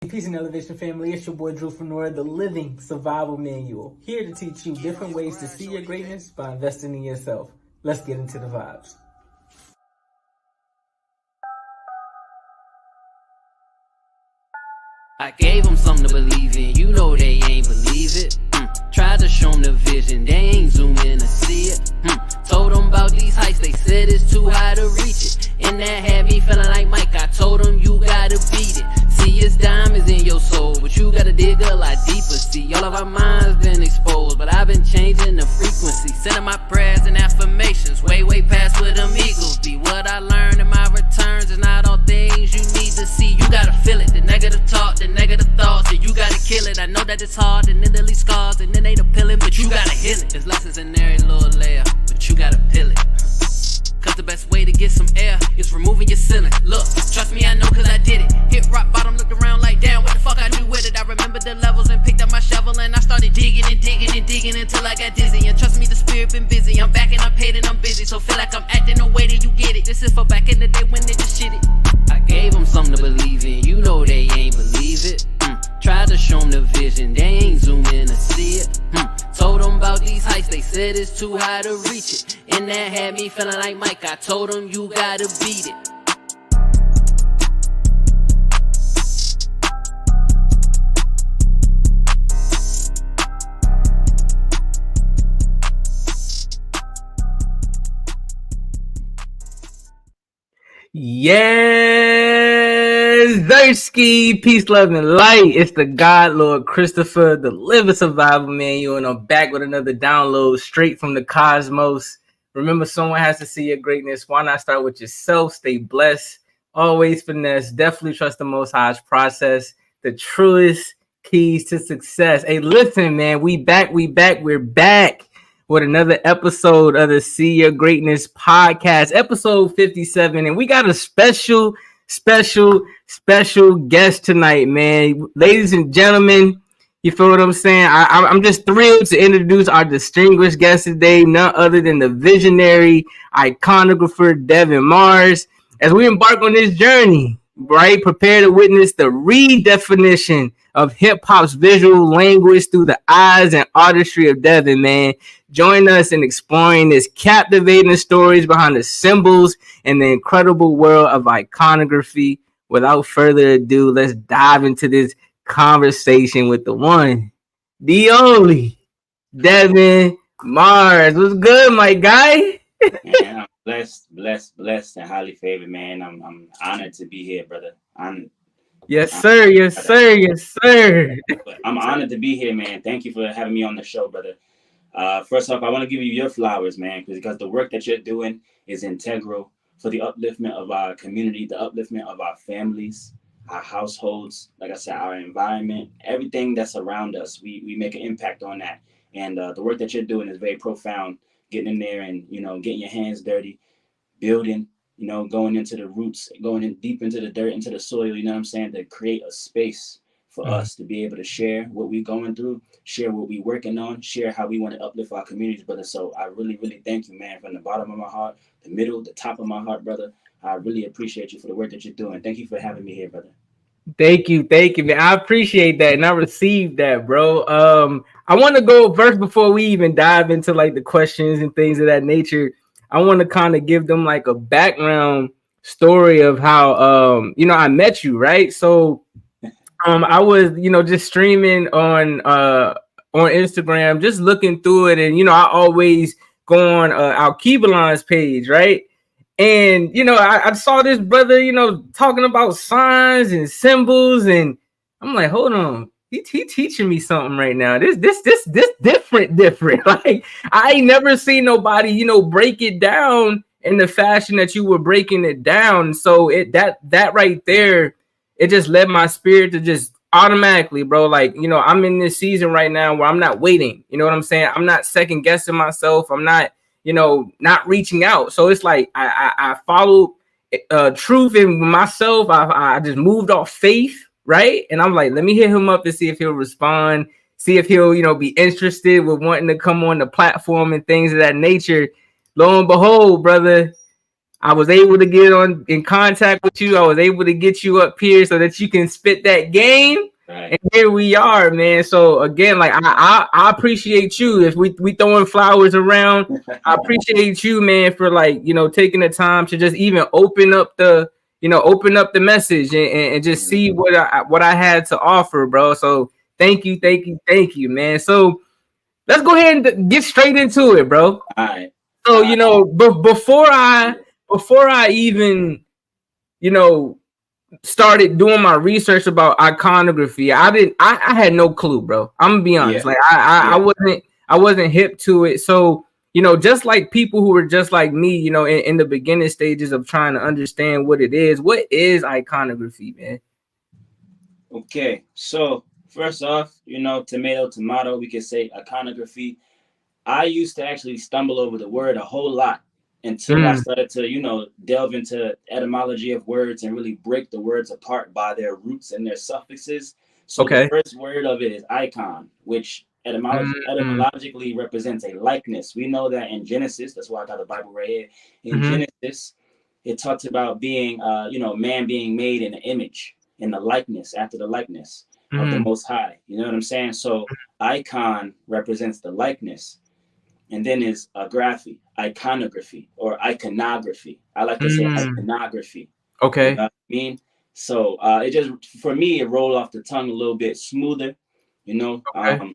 Peace and Elevation family, it's your boy Drew from Nora, the Living Survival Manual, here to teach you different ways to see your greatness by investing in yourself. Let's get into the vibes. I gave them something to believe in, you know they ain't believe it. Tried to show them the vision, they ain't zoom in to see it. Told them about these heights, they said it's too high to reach it. And that had me feeling like Mike, I told them you gotta beat it. See, it's diamonds in your soul, but you gotta dig a lot deeper. See, all of our minds been exposed, but I've been changing the frequency. Sending my prayers and affirmations, way past where them eagles be. What I learned in my returns is not all things you need to see. You gotta feel it, the negative talk, the negative thoughts, and you gotta kill it. I know that it's hard, and then they leave scars, and then they appealing, but you gotta heal it. There's lessons in every little layer, but you gotta peel it. Cause the best way to get some air is removing your ceiling. Look, trust me, I know cause I did it. Hit rock bottom, looked around like damn, what the fuck I do with it? I remember the levels and picked up my shovel and I started digging and digging and digging until I got dizzy. And trust me, the spirit been busy. I'm back and I'm paid and I'm busy, so feel like I'm acting the way that you get it. This is for back in the day when they just shit it. I gave them something to believe in, you know they ain't believe it. Tried to show them the vision, they ain't zoom in to see it. Told them about these heights, they said it's too high to reach it. And that had me feeling like Mike, I told them you gotta beat it. Yes, Zersky, peace, love, and light. It's the God Lord Christopher, the Living Survival Manual, and I'm back with another download straight from the cosmos. Remember, someone has to see your greatness. Why not start with yourself? Stay blessed. Always finesse. Definitely trust the Most High's process. The truest keys to success. Hey, listen, man, we're back with another episode of the See Your Greatness podcast, episode 57. And we got a special guest tonight, man. Ladies and gentlemen, you feel what I'm saying? I'm just thrilled to introduce our distinguished guest today, none other than the visionary iconographer, Devon Mars. As we embark on this journey, right, prepare to witness the redefinition of hip-hop's visual language through the eyes and artistry of Devon, man. Join us in exploring this captivating stories behind the symbols and the incredible world of iconography. Without further ado, let's dive into this conversation with the one, the only, Devon Mars. What's good, my guy? Man, I'm blessed, and highly favored, man. I'm honored to be here, brother. Yes, sir. I'm honored to be here, man. Thank you for having me on the show, brother. First off, I want to give you your flowers, man, because the work that you're doing is integral for the upliftment of our community, the upliftment of our families, our households, like I said, our environment, everything that's around us. We make an impact on that. And the work that you're doing is very profound, getting in there and, getting your hands dirty, building, going into the roots, going in deep into the dirt, into the soil, you know what I'm saying, to create a space for us to be able to share what we're going through, share what we're working on, share how we want to uplift our communities, brother. So I really, really thank you, man, from the bottom of my heart, the middle, the top of my heart, brother. I really appreciate you for the work that you're doing. Thank you for having me here, brother. Thank you, man. I appreciate that, and I received that, bro. I want to go first before we even dive into like the questions and things of that nature. I want to kind of give them like a background story of how I met you, right? So I was, just streaming on Instagram, just looking through it, and I always go on Alkebalon's page, right? And I saw this brother, talking about signs and symbols, and I'm like, hold on, he teaching me something right now. This different. Like I ain't never seen nobody, break it down in the fashion that you were breaking it down. So that right there, it just led my spirit to just automatically, bro. Like, I'm in this season right now where I'm not waiting. You know what I'm saying? I'm not second guessing myself. I'm not, not reaching out. So it's like I followed truth in myself. I just moved off faith, right? And I'm like, let me hit him up to see if he'll respond, see if he'll, be interested with wanting to come on the platform and things of that nature. Lo and behold, brother, I was able to get in contact with you. I was able to get you up here so that you can spit that game. Right. And here we are, man. So again, like I appreciate you. If we throwing flowers around, I appreciate you, man, for like, you know, taking the time to just even open up the message and just see what I had to offer, bro. So thank you, man. So let's go ahead and get straight into it, bro. All right. So, you know, before I even, you know, started doing my research about iconography, I had no clue, bro. I'm gonna be honest. Like I wasn't hip to it. So, you know, just like people who were just like me, you know, in the beginning stages of trying to understand what it is, what is iconography, man? Okay, so first off, you know, tomato, we could say iconography. I used to actually stumble over the word a whole lot until I started to, you know, delve into etymology of words and really break the words apart by their roots and their suffixes. So the first word of it is icon, which etymologically represents a likeness. We know that in Genesis, that's why I got the Bible right here. In Genesis, it talks about being, you know, man being made in the image, in the likeness, after the likeness of the Most High. You know what I'm saying? So icon represents the likeness. And then is graphy, iconography, or iconography. I like to say iconography. Okay. You know what I mean? So it just, for me, it rolled off the tongue a little bit smoother, you know? Okay.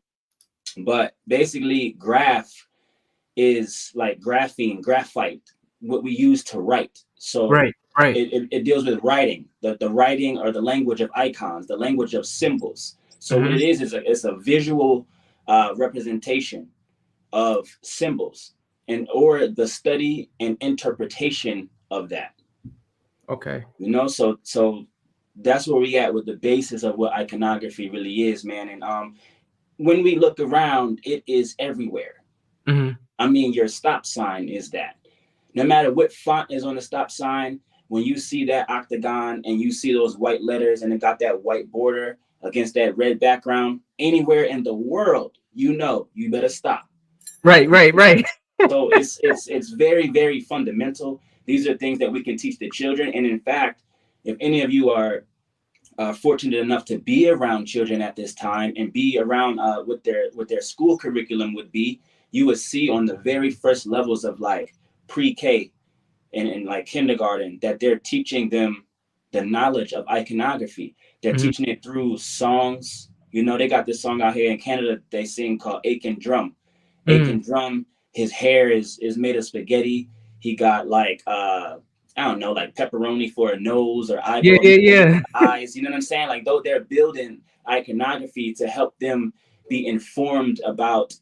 But basically, graph is like graphene, graphite, what we use to write. So right. It deals with writing, the writing or the language of icons, the language of symbols. So what it is it's a visual representation of symbols and or the study and interpretation of that. Okay. You know, so that's where we at with the basis of what iconography really is, man. And when we look around, it is everywhere. I mean, your stop sign is that. No matter what font is on the stop sign, when you see that octagon and you see those white letters and it got that white border against that red background, anywhere in the world, you know, you better stop. Right. So it's very, very fundamental. These are things that we can teach the children. And in fact, if any of you are fortunate enough to be around children at this time and be around what their school curriculum would be, you would see on the very first levels of like pre-K and like kindergarten that they're teaching them the knowledge of iconography. They're teaching it through songs. You know, they got this song out here in Canada they sing called Aiken Drum. Aiken Drum, his hair is made of spaghetti. He got like I don't know, like pepperoni for a nose or eyeball eyes. You know what I'm saying? Like though they're building iconography to help them be informed about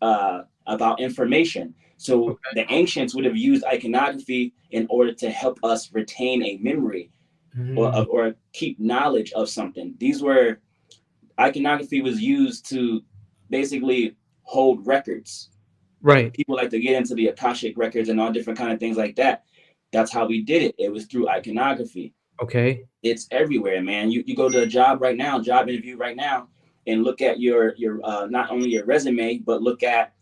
information. So the ancients would have used iconography in order to help us retain a memory or keep knowledge of something. Iconography was used to basically hold records. Right. People like to get into the Akashic records and all different kind of things like that. That's how we did it. It was through iconography. Okay. It's everywhere, man. You go to a job interview right now, and look at your not only your resume, but look at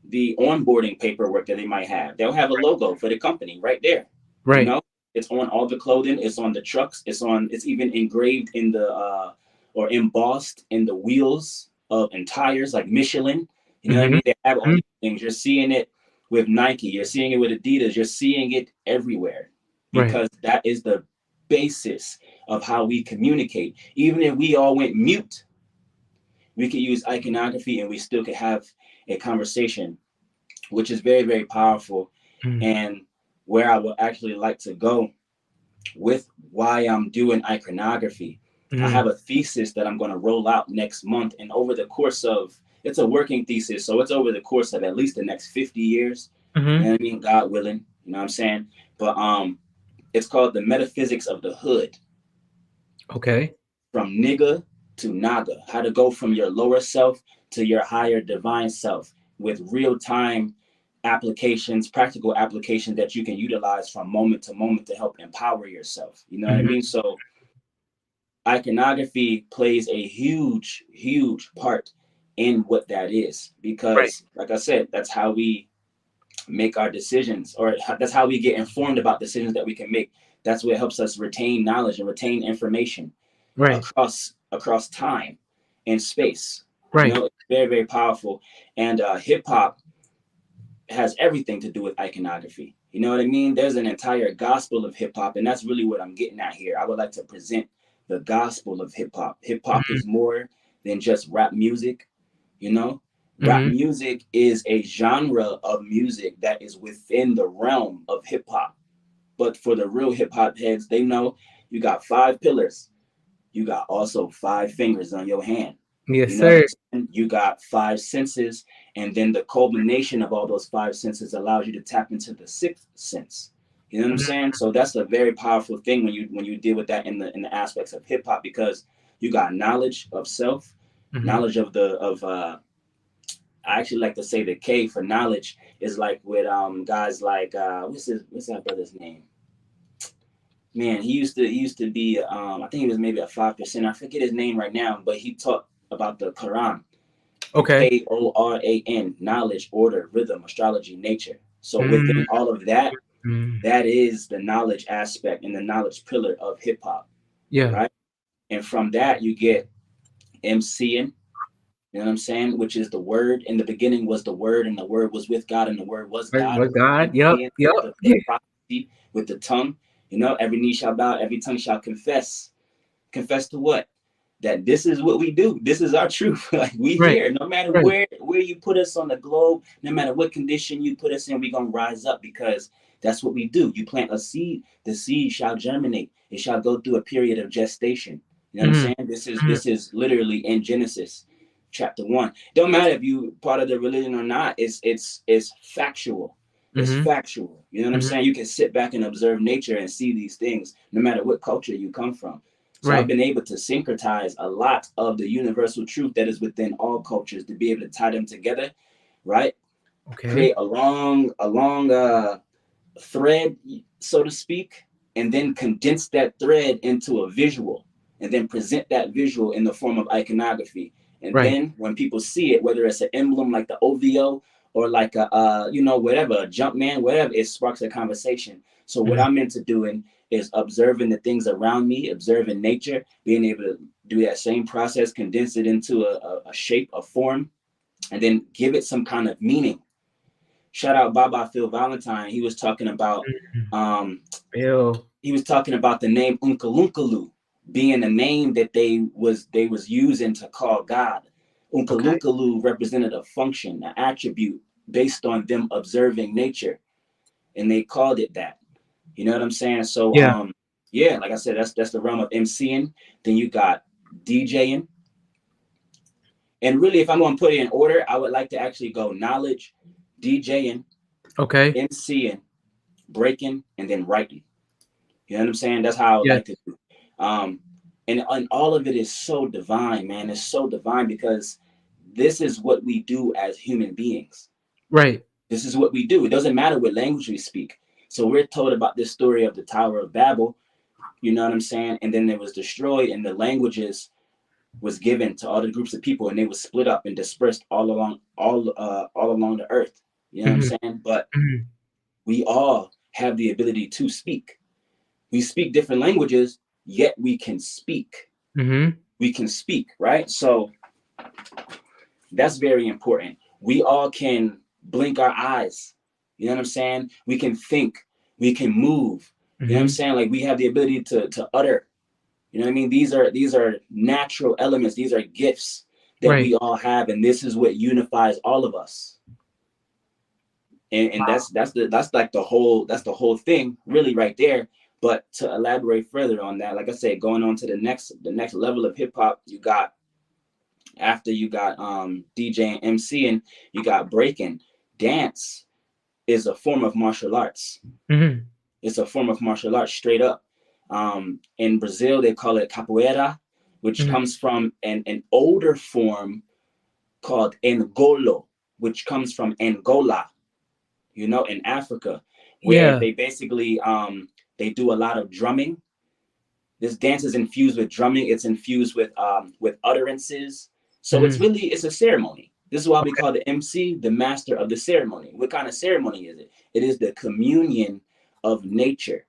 the onboarding paperwork that they might have. They'll have a logo for the company right there. Right. You know, it's on all the clothing. It's on the trucks. It's even engraved in the or embossed in the wheels and tires, like Michelin. You know what I mean? They have all these things. You're seeing it with Nike. You're seeing it with Adidas. You're seeing it everywhere because that is the basis of how we communicate. Even if we all went mute, we could use iconography and we still could have a conversation, which is very, very powerful. And where I would actually like to go with why I'm doing iconography. I have a thesis that I'm going to roll out next month. And over the course of, it's a working thesis. So it's over the course of at least the next 50 years. You know what I mean? God willing, you know what I'm saying? But it's called The Metaphysics of the Hood. Okay. From nigga to naga, how to go from your lower self to your higher divine self with real-time applications, practical applications that you can utilize from moment to moment to help empower yourself. You know what I mean? So iconography plays a huge, huge part in what that is, because like I said, that's how we make our decisions, or that's how we get informed about decisions that we can make. That's what helps us retain knowledge and retain information across time and space. You know, it's very, very powerful. And hip hop has everything to do with iconography. You know what I mean? There's an entire gospel of hip hop, and that's really what I'm getting at here. I would like to present the gospel of hip hop. Hip hop is more than just rap music. You know, rap music is a genre of music that is within the realm of hip hop. But for the real hip hop heads, they know you got 5 pillars. You got also 5 fingers on your hand. Yes, sir. You got 5 senses, and then the culmination of all those 5 senses allows you to tap into the 6th sense. You know what I'm saying? So that's a very powerful thing when you deal with that in the aspects of hip hop, because you got knowledge of self, knowledge of I actually like to say the K for knowledge is like with guys like what's that brother's name? Man, he used to be I think he was maybe a 5%. I forget his name right now, but he taught about the Quran. Okay. Koran, knowledge, order, rhythm, astrology, nature. So within all of that, that is the knowledge aspect and the knowledge pillar of hip hop. Yeah. Right. And from that you get MCing. You know what I'm saying? Which is the word. In the beginning was the word, and the word was with God, and the word was God. With God. Yep. The prophecy with the tongue. You know, every knee shall bow, every tongue shall confess. Confess to what? That this is what we do. This is our truth. Like we here, no matter where you put us on the globe, no matter what condition you put us in, we're gonna rise up, because that's what we do. You plant a seed, the seed shall germinate. It shall go through a period of gestation. You know what I'm saying? This is literally in Genesis chapter 1. Don't matter if you part of the religion or not. It's factual. It's factual. You know what I'm saying? You can sit back and observe nature and see these things, no matter what culture you come from. So I've been able to syncretize a lot of the universal truth that is within all cultures to be able to tie them together, right? Okay. Create a long thread, so to speak, and then condense that thread into a visual, and then present that visual in the form of iconography. And then when people see it, whether it's an emblem like the OVO or like a whatever, a jump man, whatever, it sparks a conversation. So what I'm into doing is observing the things around me, observing nature, being able to do that same process, condense it into a shape, a form, and then give it some kind of meaning. Shout out Baba Phil Valentine. He was talking about he was talking about the name Unkalunkalu being a name that they was using to call God. Unkalunkalu represented a function, an attribute based on them observing nature, and they called it that. You know what I'm saying? So like I said, that's the realm of MCing. Then you got DJing. And really, if I'm going to put it in order, I would like to actually go knowledge, DJing, MCing, breaking, and then writing. You know what I'm saying? That's how I like to do. And all of it is so divine, man. It's so divine because this is what we do as human beings. Right. This is what we do. It doesn't matter what language we speak. So we're told about this story of the Tower of Babel, you know what I'm saying? And then it was destroyed, and the languages was given to all the groups of people, and they were split up and dispersed all along the earth. You know what I'm saying? But we all have the ability to speak. We speak different languages, yet we can speak. We can speak, right? So that's very important. We all can blink our eyes. You know what I'm saying? We can think, we can move. You know what I'm saying? Like we have the ability to utter. You know what I mean? These are natural elements. These are gifts that we all have, and this is what unifies all of us. And that's like the whole thing, really, right there. But to elaborate further on that, like I said, going on to the next level of hip hop, after you got DJ and MC, and you got breaking. Dance is a form of martial arts. It's a form of martial arts, straight up. In Brazil, they call it capoeira, which comes from an older form called Ngolo, which comes from Angola, in Africa, where they basically they do a lot of drumming. This dance is infused with drumming. It's infused with utterances. So it's a ceremony. This is why we call the MC the master of the ceremony. What kind of ceremony is it? It is the communion of nature.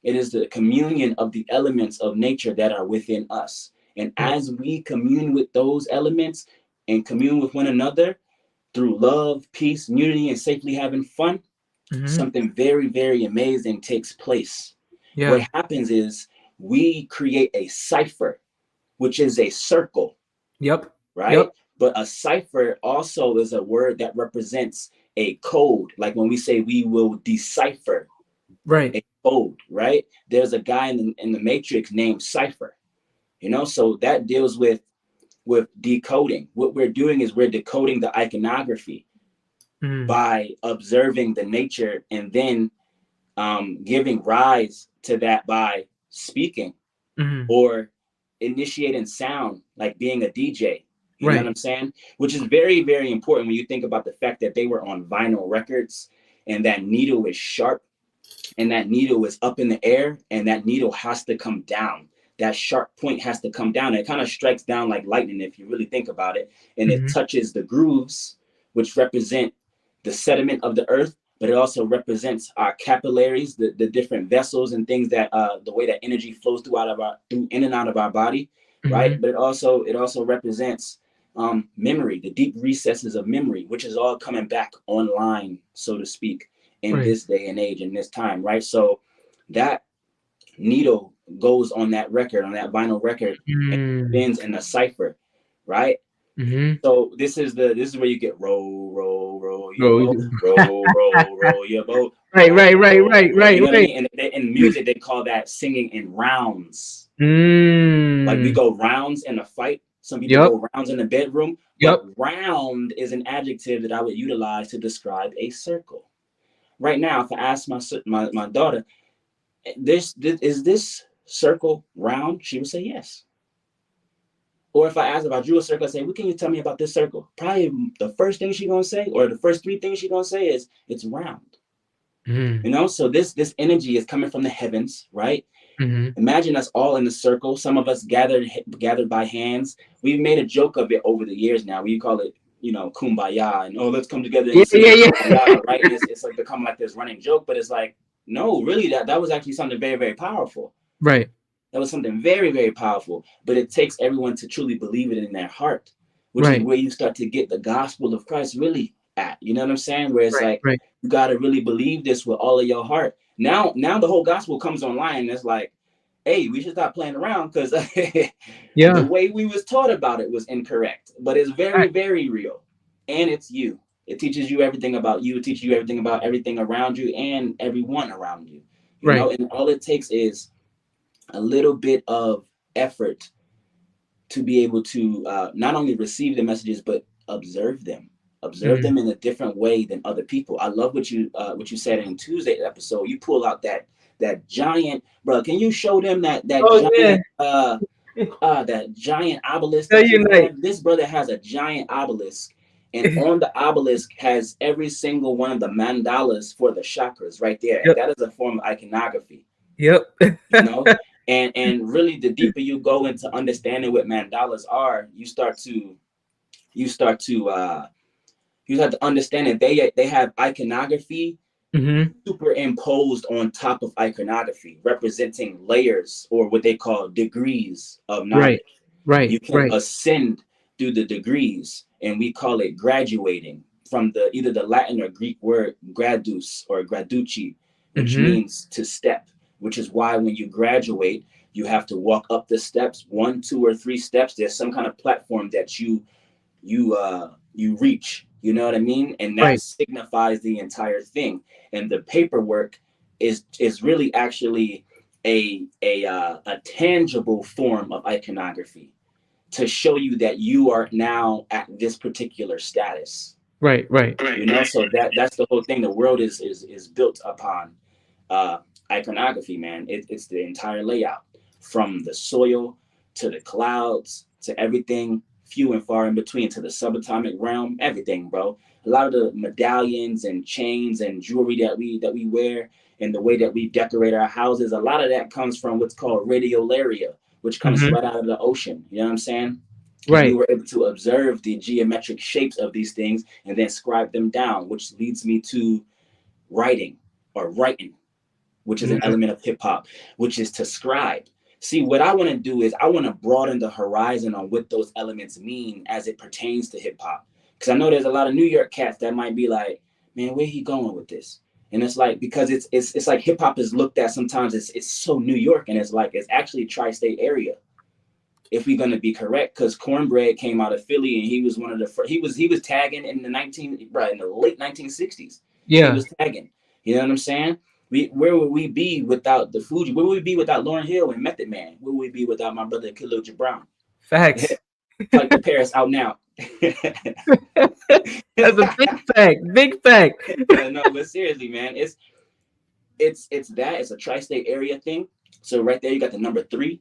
It is the communion of the elements of nature that are within us. And as we commune with those elements and commune with one another through love, peace, unity, and safely having fun, something very, very amazing takes place. What happens is we create a cipher, which is a circle. Right? But a cipher also is a word that represents a code. Like when we say we will decipher a code, right? There's a guy in the Matrix named Cypher, you know, so that deals with decoding. What we're doing is we're decoding the iconography by observing the nature and then giving rise to that by speaking or initiating sound, like being a DJ. You know what I'm saying? Which is very, very important when you think about the fact that they were on vinyl records and that needle is sharp and that needle is up in the air and that needle has to come down. That sharp point has to come down. It kind of strikes down like lightning if you really think about it. And it touches the grooves, which represent the sediment of the earth, but it also represents our capillaries, the different vessels and things that the way that energy flows through in and out of our body, right? But it also represents memory, the deep recesses of memory, which is all coming back online, so to speak, in this day and age, in this time, right? So that needle goes on that record, on that vinyl record, and bends in a cipher, right? So this is where you get roll your boat, roll your boat. Right. You know what I mean? And in music, they call that singing in rounds. Like we go rounds in a fight. Some people go rounds in the bedroom. But round is an adjective that I would utilize to describe a circle. Right now, if I ask my daughter, is this circle round? She would say yes. Or if I ask, if I drew a circle, I say, what can you tell me about this circle? Probably the first thing she's gonna say, or the first three things she's gonna say is it's round. You know, so this energy is coming from the heavens, right? Imagine us all in a circle. Some of us gathered by hands. We've made a joke of it over the years now. We call it, you know, kumbaya, and let's come together and sing kumbaya, right? It's like become like this running joke, but it's like, no, really, that was actually something very, very powerful. Right. That was something very, very powerful. But it takes everyone to truly believe it in their heart, which is where you start to get the gospel of Christ really at. You know what I'm saying? Where it's you got to really believe this with all of your heart. Now the whole gospel comes online, and it's like, hey, we should stop playing around because the way we was taught about it was incorrect. But it's very, very real. And it's you. It teaches you everything about you. It teaches you everything about everything around you and everyone around you. You know, and all it takes is a little bit of effort to be able to not only receive the messages, but observe them. Observe them in a different way than other people. I love what you said in Tuesday's episode. You pull out that giant, bro. Can you show them that giant that giant obelisk? This brother has a giant obelisk, and on the obelisk has every single one of the mandalas for the chakras right there. And that is a form of iconography. You know, and really, the deeper you go into understanding what mandalas are, you start to understand that they have iconography superimposed on top of iconography, representing layers or what they call degrees of knowledge. You can ascend through the degrees, and we call it graduating from either the Latin or Greek word gradus or graduci, which means to step, which is why when you graduate, you have to walk up the steps, 1, 2, or 3 steps. There's some kind of platform that you reach. You know what I mean? And that signifies the entire thing. And the paperwork is really actually a tangible form of iconography to show you that you are now at this particular status. You know, so that's the whole thing. The world is built upon iconography, man. It's the entire layout, from the soil to the clouds to everything few and far in between, to the subatomic realm, everything, bro. A lot of the medallions and chains and jewelry that we wear and the way that we decorate our houses, a lot of that comes from what's called radiolaria, which comes right out of the ocean. You know what I'm saying? And we Right. were able to observe the geometric shapes of these things and then scribe them down, which leads me to writing or writing, which is an Mhm. element of hip hop, which is to scribe. See, what I want to do is I want to broaden the horizon on what those elements mean as it pertains to hip hop. Because I know there's a lot of New York cats that might be like, man, where he going with this? And it's like, because it's like hip hop is looked at sometimes, it's so New York, and it's like it's actually tri-state area, if we're gonna be correct, because Cornbread came out of Philly and he was one of the first. He was tagging in the late 1960s. He Yeah. was tagging. You know what I'm saying? Where would we be without the Fuji? Where would we be without Lauryn Hill and Method Man? Where would we be without my brother Khalil Gibran? Facts. Flight to Paris out now. That's a big fact. Big fact. No, but seriously, man, it's it's a tri-state area thing. So right there, you got the number 3.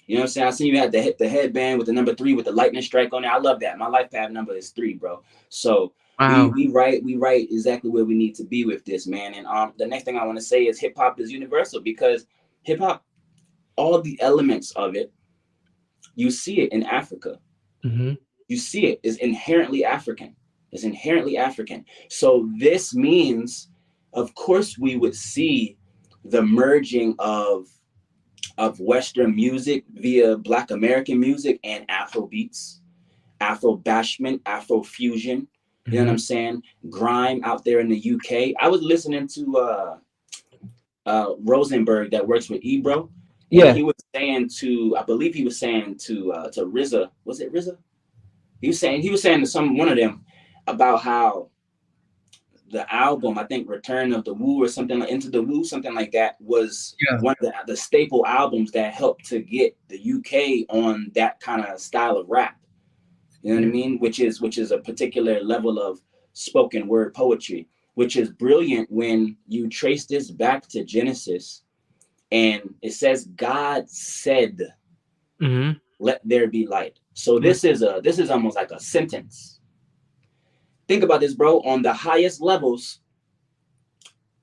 You know what I'm saying? I seen you had the headband with the number 3 with the lightning strike on it. I love that. My life path number is 3, bro. So Wow. we write exactly where we need to be with this, man. And the next thing I want to say is hip hop is universal, because hip hop, all the elements of it, you see it in Africa. Mm-hmm. You see it is inherently African. It's inherently African. So this means, of course, we would see the merging of Western music via Black American music and Afro beats, Afro bashment, Afro fusion. You know what I'm saying? Grime out there in the UK. I was listening to Rosenberg that works with Ebro. And Yeah. he was saying to, I believe he was saying to RZA, was it RZA? He was saying to one of them about how the album, I think Return of the Woo or something like Into the Woo, something like that, was one of the staple albums that helped to get the UK on that kind of style of rap. You know what I mean? Which is a particular level of spoken word poetry, which is brilliant when you trace this back to Genesis, and it says God said, let there be light. So this is almost like a sentence. Think about this, bro. On the highest levels,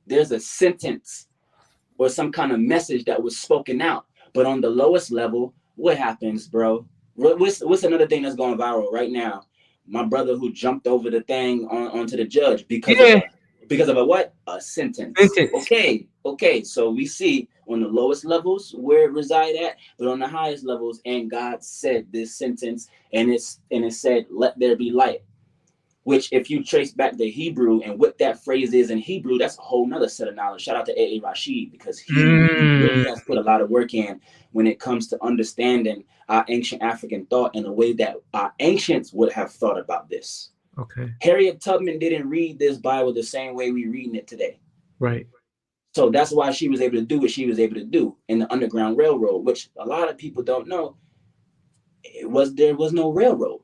there's a sentence or some kind of message that was spoken out. But on the lowest level, what happens, bro? What's another thing that's going viral right now? My brother who jumped over the thing onto the judge because of a what? A sentence. Okay. So we see on the lowest levels where it reside at, but on the highest levels, and God said this sentence, and it said, "Let there be light." Which, if you trace back the Hebrew and what that phrase is in Hebrew, that's a whole nother set of knowledge. Shout out to A.A. Rashid, because he really has put a lot of work in when it comes to understanding our ancient African thought in a way that our ancients would have thought about this. Okay. Harriet Tubman didn't read this Bible the same way we reading it today. Right. So that's why she was able to do what she was able to do in the Underground Railroad, which a lot of people don't know. There was no railroad.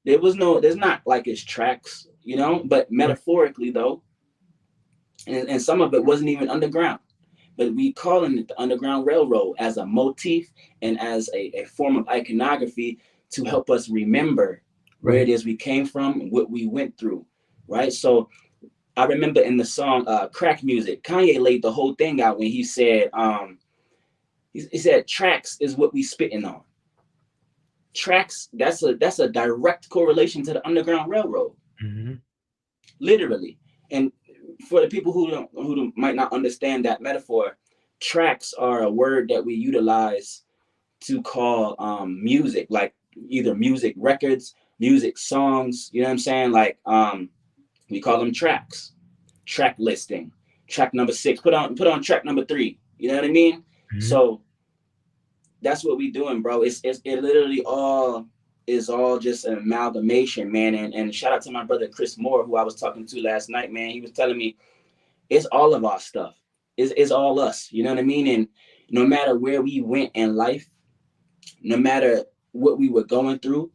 There's not like it's tracks, you know, but metaphorically though, and some of it wasn't even underground, but we calling it the Underground Railroad as a motif and as a form of iconography to help us remember where it is we came from and what we went through, right? So I remember in the song Crack Music, Kanye laid the whole thing out when he said, he said, tracks is what we spitting on. Tracks, that's a direct correlation to the Underground Railroad, literally. And for the people who might not understand that metaphor, tracks are a word that we utilize to call music, like either music records, music songs. You know what I'm saying? Like we call them tracks, track listing, track number 6. Put on track number 3. You know what I mean? So that's what we doing, bro. It literally all is all just an amalgamation, man. And shout out to my brother Chris Moore, who I was talking to last night, man. He was telling me it's all of our stuff. It's all us. You know what I mean? And no matter where we went in life, no matter what we were going through,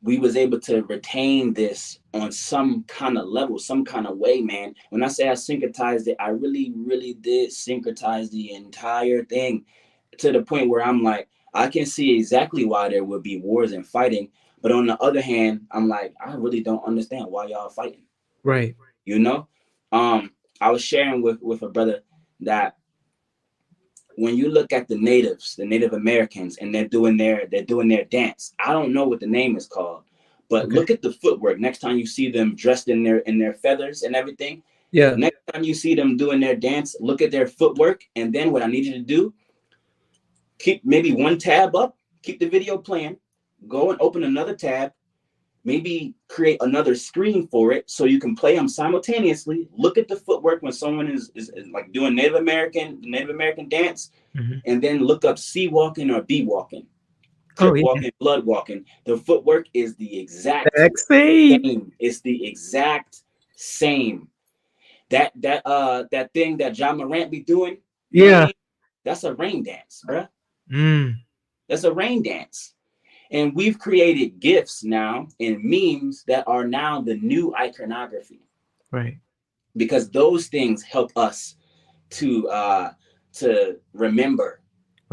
we was able to retain this on some kind of level, some kind of way, man. When I say I syncretized it, I really, really did syncretize the entire thing, to the point where I'm like, I can see exactly why there would be wars and fighting. But on the other hand, I'm like, I really don't understand why y'all fighting. Right. You know? I was sharing with a brother that when you look at the natives, the Native Americans, and they're doing their dance. I don't know what the name is called, but look at the footwork. Next time you see them dressed in their feathers and everything. Yeah. Next time you see them doing their dance, look at their footwork. And then what I need you to do, keep maybe one tab up, keep the video playing, go and open another tab, maybe create another screen for it so you can play them simultaneously. Look at the footwork when someone is like doing Native American dance, and then look up C walking or B walking, crip walking, blood walking. The footwork is the exact same. It's the exact same. That thing that John Morant be doing, you know what I mean? That's a rain dance, bruh. That's a rain dance. And we've created GIFs now and memes that are now the new iconography. Right. Because those things help us to remember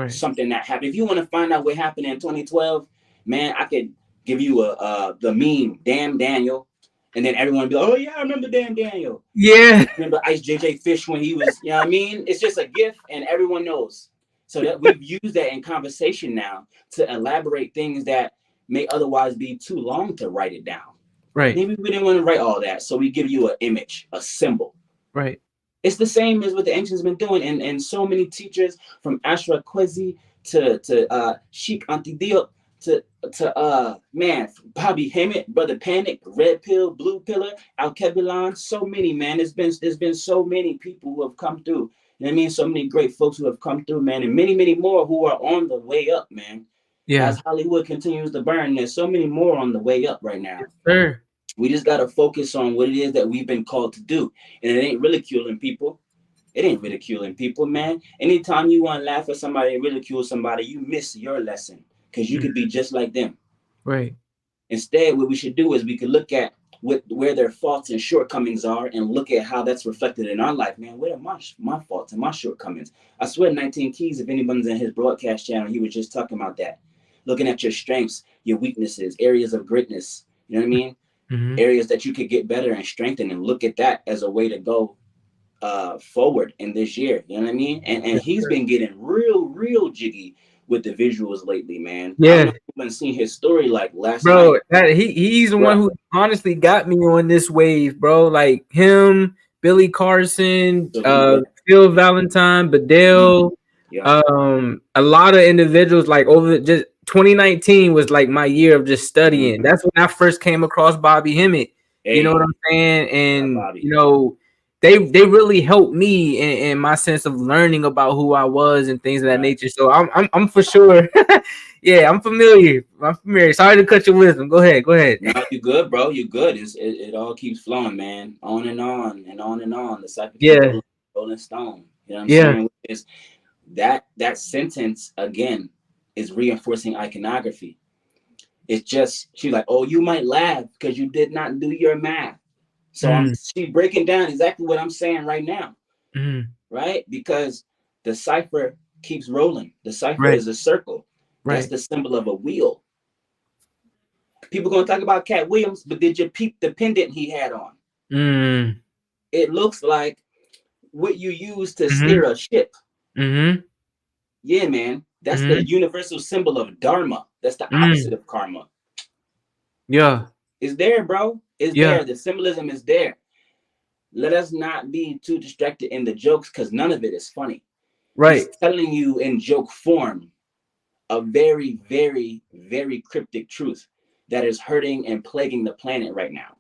something that happened. If you want to find out what happened in 2012, man, I could give you the meme, Damn Daniel. And then everyone would be like, oh yeah, I remember Damn Daniel. Yeah. Remember Ice JJ Fish when he was, you know what I mean? It's just a GIF and everyone knows. So that we've used that in conversation now to elaborate things that may otherwise be too long to write it down. Right. Maybe we didn't want to write all that. So we give you an image, a symbol. Right. It's the same as what the ancients been doing. And so many teachers from Ashra Kwezi to Sheikh Auntie Diop to man, Bobby Hemmett, Brother Panic, Red Pill, Blue Pillar, Al-Kebilan, so many, man. There's been so many people who have come through. You know what I mean? So many great folks who have come through, man, and many, many more who are on the way up, man. Yeah. As Hollywood continues to burn, there's so many more on the way up right now. Sure. We just got to focus on what it is that we've been called to do. And it ain't ridiculing people. It ain't ridiculing people, man. Anytime you want to laugh at somebody and ridicule somebody, you miss your lesson because you could be just like them. Right. Instead, what we should do is we could look at where their faults and shortcomings are and look at how that's reflected in our life, man. Where are my faults and my shortcomings? I swear 19 Keys, if anyone's in his broadcast channel, he was just talking about that. Looking at your strengths, your weaknesses, areas of greatness, you know what I mean? Areas that you could get better and strengthen, and look at that as a way to go forward in this year, you know what I mean? And he's been getting real jiggy with the visuals lately, man. Yeah. I don't know if you've seen his story like last night. He's the one who honestly got me on this wave, bro. Like him, Billy Carson, Phil Valentine, Badell, a lot of individuals. Like over just 2019 was like my year of just studying. That's when I first came across Bobby Hemmett. You know what I'm saying? And you know, they really helped me in my sense of learning about who I was and things of that nature. So I'm for sure. Yeah, I'm familiar. Sorry to cut your wisdom. Go ahead. No, you good, bro. You good. It all keeps flowing, man. On and on and on and on. The cycle keeps rolling stone. You know what I'm saying? That sentence again is reinforcing iconography. It's just she's like, oh, you might laugh because you did not do your math. So she's breaking down exactly what I'm saying right now, right? Because the cipher keeps rolling. The cipher is a circle. That's the symbol of a wheel. People gonna talk about Cat Williams, but did you peep the pendant he had on? It looks like what you use to steer a ship. Yeah, man. That's the universal symbol of dharma. That's the opposite of karma. Yeah. It's there, bro. It's there. The symbolism is there. Let us not be too distracted in the jokes because none of it is funny. Right. He's telling you in joke form a very, very, very cryptic truth that is hurting and plaguing the planet right now.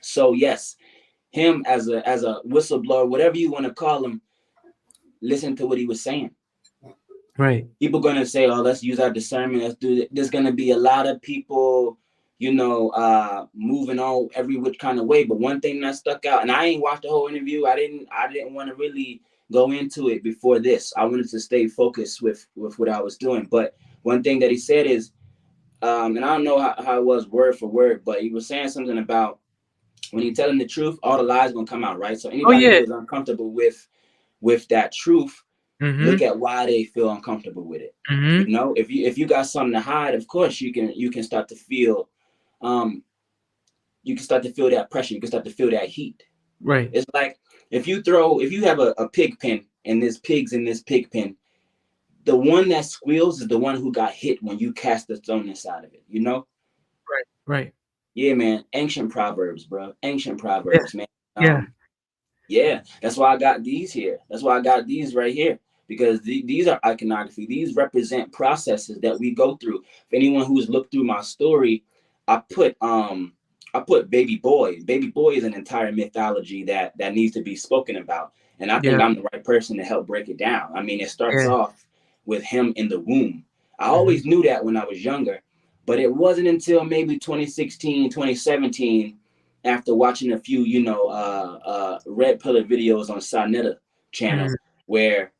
So yes, him as a whistleblower, whatever you want to call him, listen to what he was saying. Right. People gonna say, oh, let's use our discernment. Let's do it. There's gonna be a lot of people, you know, moving on every which kind of way. But one thing that stuck out, and I ain't watched the whole interview. I didn't want to really go into it before this. I wanted to stay focused with what I was doing. But one thing that he said is, and I don't know how it was word for word, but he was saying something about when you tell him the truth, all the lies gonna come out, right? So anybody who is uncomfortable with that truth, look at why they feel uncomfortable with it. You know, if you got something to hide, of course you can start to feel that pressure. You can start to feel that heat. Right. It's like if you have a pig pen and there's pigs in this pig pen, the one that squeals is the one who got hit when you cast the stone inside of it, you know? Right. Right. Yeah, man. Ancient proverbs, bro. Ancient Yeah. proverbs, man. Yeah. Yeah, that's why I got these here. That's why I got these right here, because these are iconography. These represent processes that we go through. If anyone who's looked through my story, I put baby boy. Baby boy is an entire mythology that needs to be spoken about, and I think Yeah. I'm the right person to help break it down. I mean, it starts Yeah. off with him in the womb. I Mhm. always knew that when I was younger, but it wasn't until maybe 2016, 2017, after watching a few, red pillar videos on Sonetta channel, Mhm. where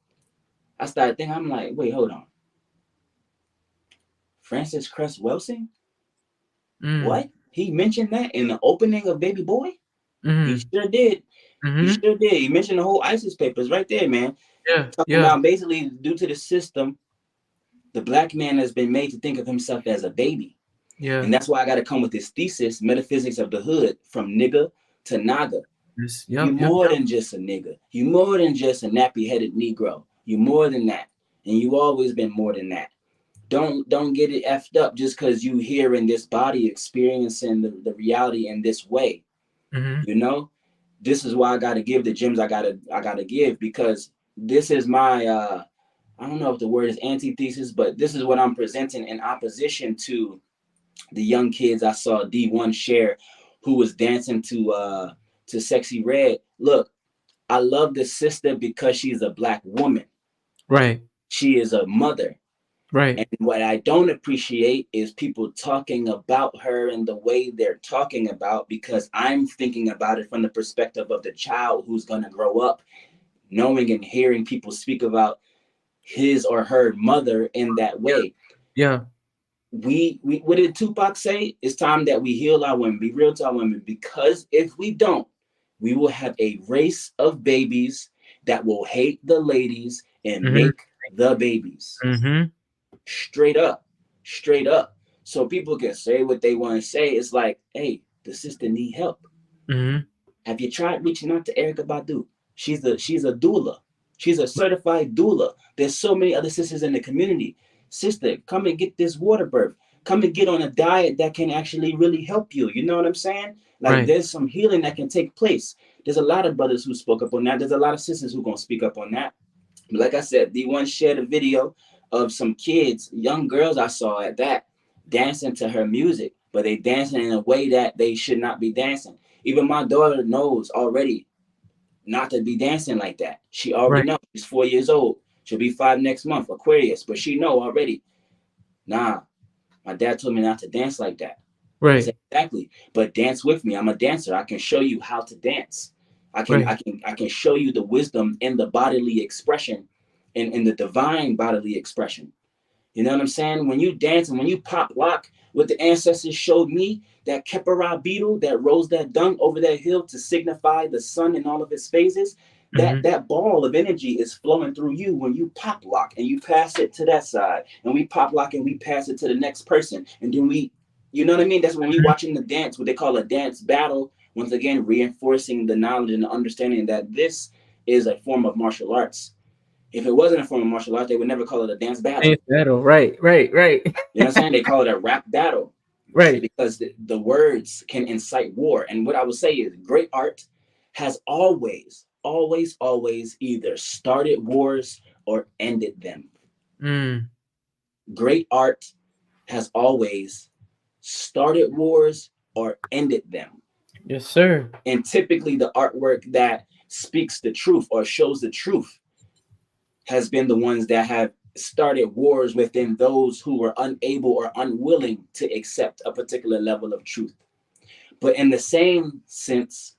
I started thinking, I'm like, wait, hold on. Francis Cress Welsing? Mm. What? He mentioned that in the opening of Baby Boy? He Mhm. sure did. He Mhm. sure did. He mentioned the whole ISIS papers right there, man. Yeah. Talking Yeah. about basically due to the system, the black man has been made to think of himself as a baby. Yeah. And that's why I got to come with this thesis, Metaphysics of the Hood, from nigga to naga. Yes. You Yep. Yep. more Yep. than just a nigga. You more than just a nappy-headed Negro. You more than that. And you always been more than that. Don't get it effed up just because you here in this body experiencing the reality in this way. Mhm. You know? This is why I gotta give the gems I gotta give, because this is my I don't know if the word is antithesis, but this is what I'm presenting in opposition to the young kids I saw D1 share, who was dancing to Sexy Red. Look, I love this sister because she's a black woman. Right. She is a mother. Right. And what I don't appreciate is people talking about her in the way they're talking about, because I'm thinking about it from the perspective of the child who's going to grow up knowing and hearing people speak about his or her mother in that Yeah. way. Yeah. We what did Tupac say? It's time that we heal our women, be real to our women, because if we don't, we will have a race of babies that will hate the ladies and Mhm. make the babies. Mhm. Straight up, straight up. So people can say what they want to say. It's like, hey, the sister need help. Mhm. Have you tried reaching out to Erica Badu? She's a doula. She's a certified doula. There's so many other sisters in the community. Sister, come and get this water birth. Come and get on a diet that can actually really help you. You know what I'm saying? Like, Right. there's some healing that can take place. There's a lot of brothers who spoke up on that. There's a lot of sisters who gonna speak up on that. But like I said, D1 shared a video of some kids, young girls I saw at that, dancing to her music, but they dancing in a way that they should not be dancing. Even my daughter knows already not to be dancing like that. She already Right. knows. She's 4 years old. She'll be 5 next month, Aquarius. But she know already. Nah, my dad told me not to dance like that. I Right. said, exactly. But dance with me. I'm a dancer. I can show you how to dance. I can I Right. can I can show you the wisdom in the bodily expression, in the divine bodily expression. You know what I'm saying? When you dance and when you pop lock, what the ancestors showed me, that Kepara beetle that rolls that dung over that hill to signify the sun in all of its phases, that Mhm. that ball of energy is flowing through you when you pop lock and you pass it to that side, and we pop lock and we pass it to the next person, and then we, you know what I mean? That's when we Mhm. watching the dance, what they call a dance battle. Once again, reinforcing the knowledge and the understanding that this is a form of martial arts. If it wasn't a form of martial arts, they would never call it a dance battle. Dance battle. Right. Right. Right. You know what I'm saying? They call it a rap battle Right. because the words can incite war. And what I would say is great art has always, always, always either started wars or ended them. Mm. Great art has always started wars or ended them. Yes, sir. And typically, the artwork that speaks the truth or shows the truth has been the ones that have started wars within those who were unable or unwilling to accept a particular level of truth. But in the same sense,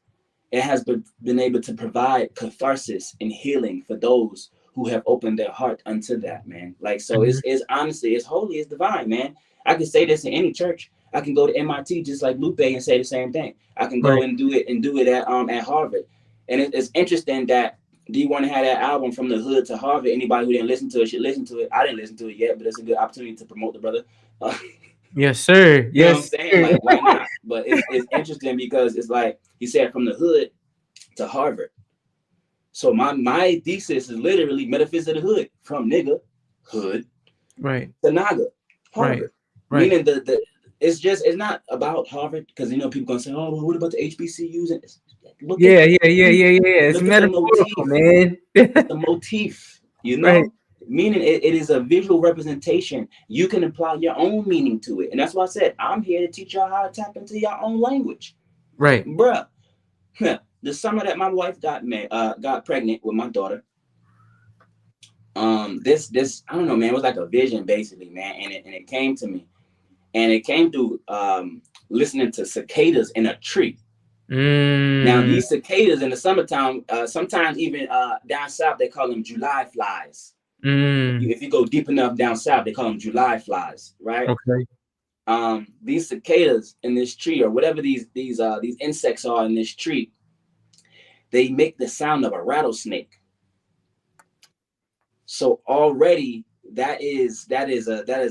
it has been able to provide catharsis and healing for those who have opened their heart unto that, man. Like, so Mhm. it's honestly, it's holy, it's divine, man. I can say this in any church. I can go to MIT just like Lupe and say the same thing. I can go Right. and do it at Harvard. And it's interesting that D1 had that album From the Hood to Harvard. Anybody who didn't listen to it should listen to it. I didn't listen to it yet, but it's a good opportunity to promote the brother. Uh, Yes, sir. you know what I'm Yes, saying? sir. Like, why not? But it's interesting because it's like he said from the hood to Harvard. So my thesis is literally metaphysics of the hood, from nigga, hood, Right. to Naga, Harvard. Right. Meaning the it's not about Harvard, because people gonna say, oh, well, what about the HBCUs? Look Yeah. at It's look at the metaphorical, motif. man. The motif, Right. meaning it is a visual representation. You can apply your own meaning to it, and that's why I said I'm here to teach y'all how to tap into your own language, Right. bruh. The summer that my wife got pregnant with my daughter, this I don't know, man, it was like a vision basically, man, and it came to me, and it came through listening to cicadas in a tree. Now these cicadas in the summertime, sometimes even down south they call them July flies. If you go deep enough down south, they call them July flies, right? Okay. These cicadas in this tree, or whatever these insects are in this tree, they make the sound of a rattlesnake. So already that is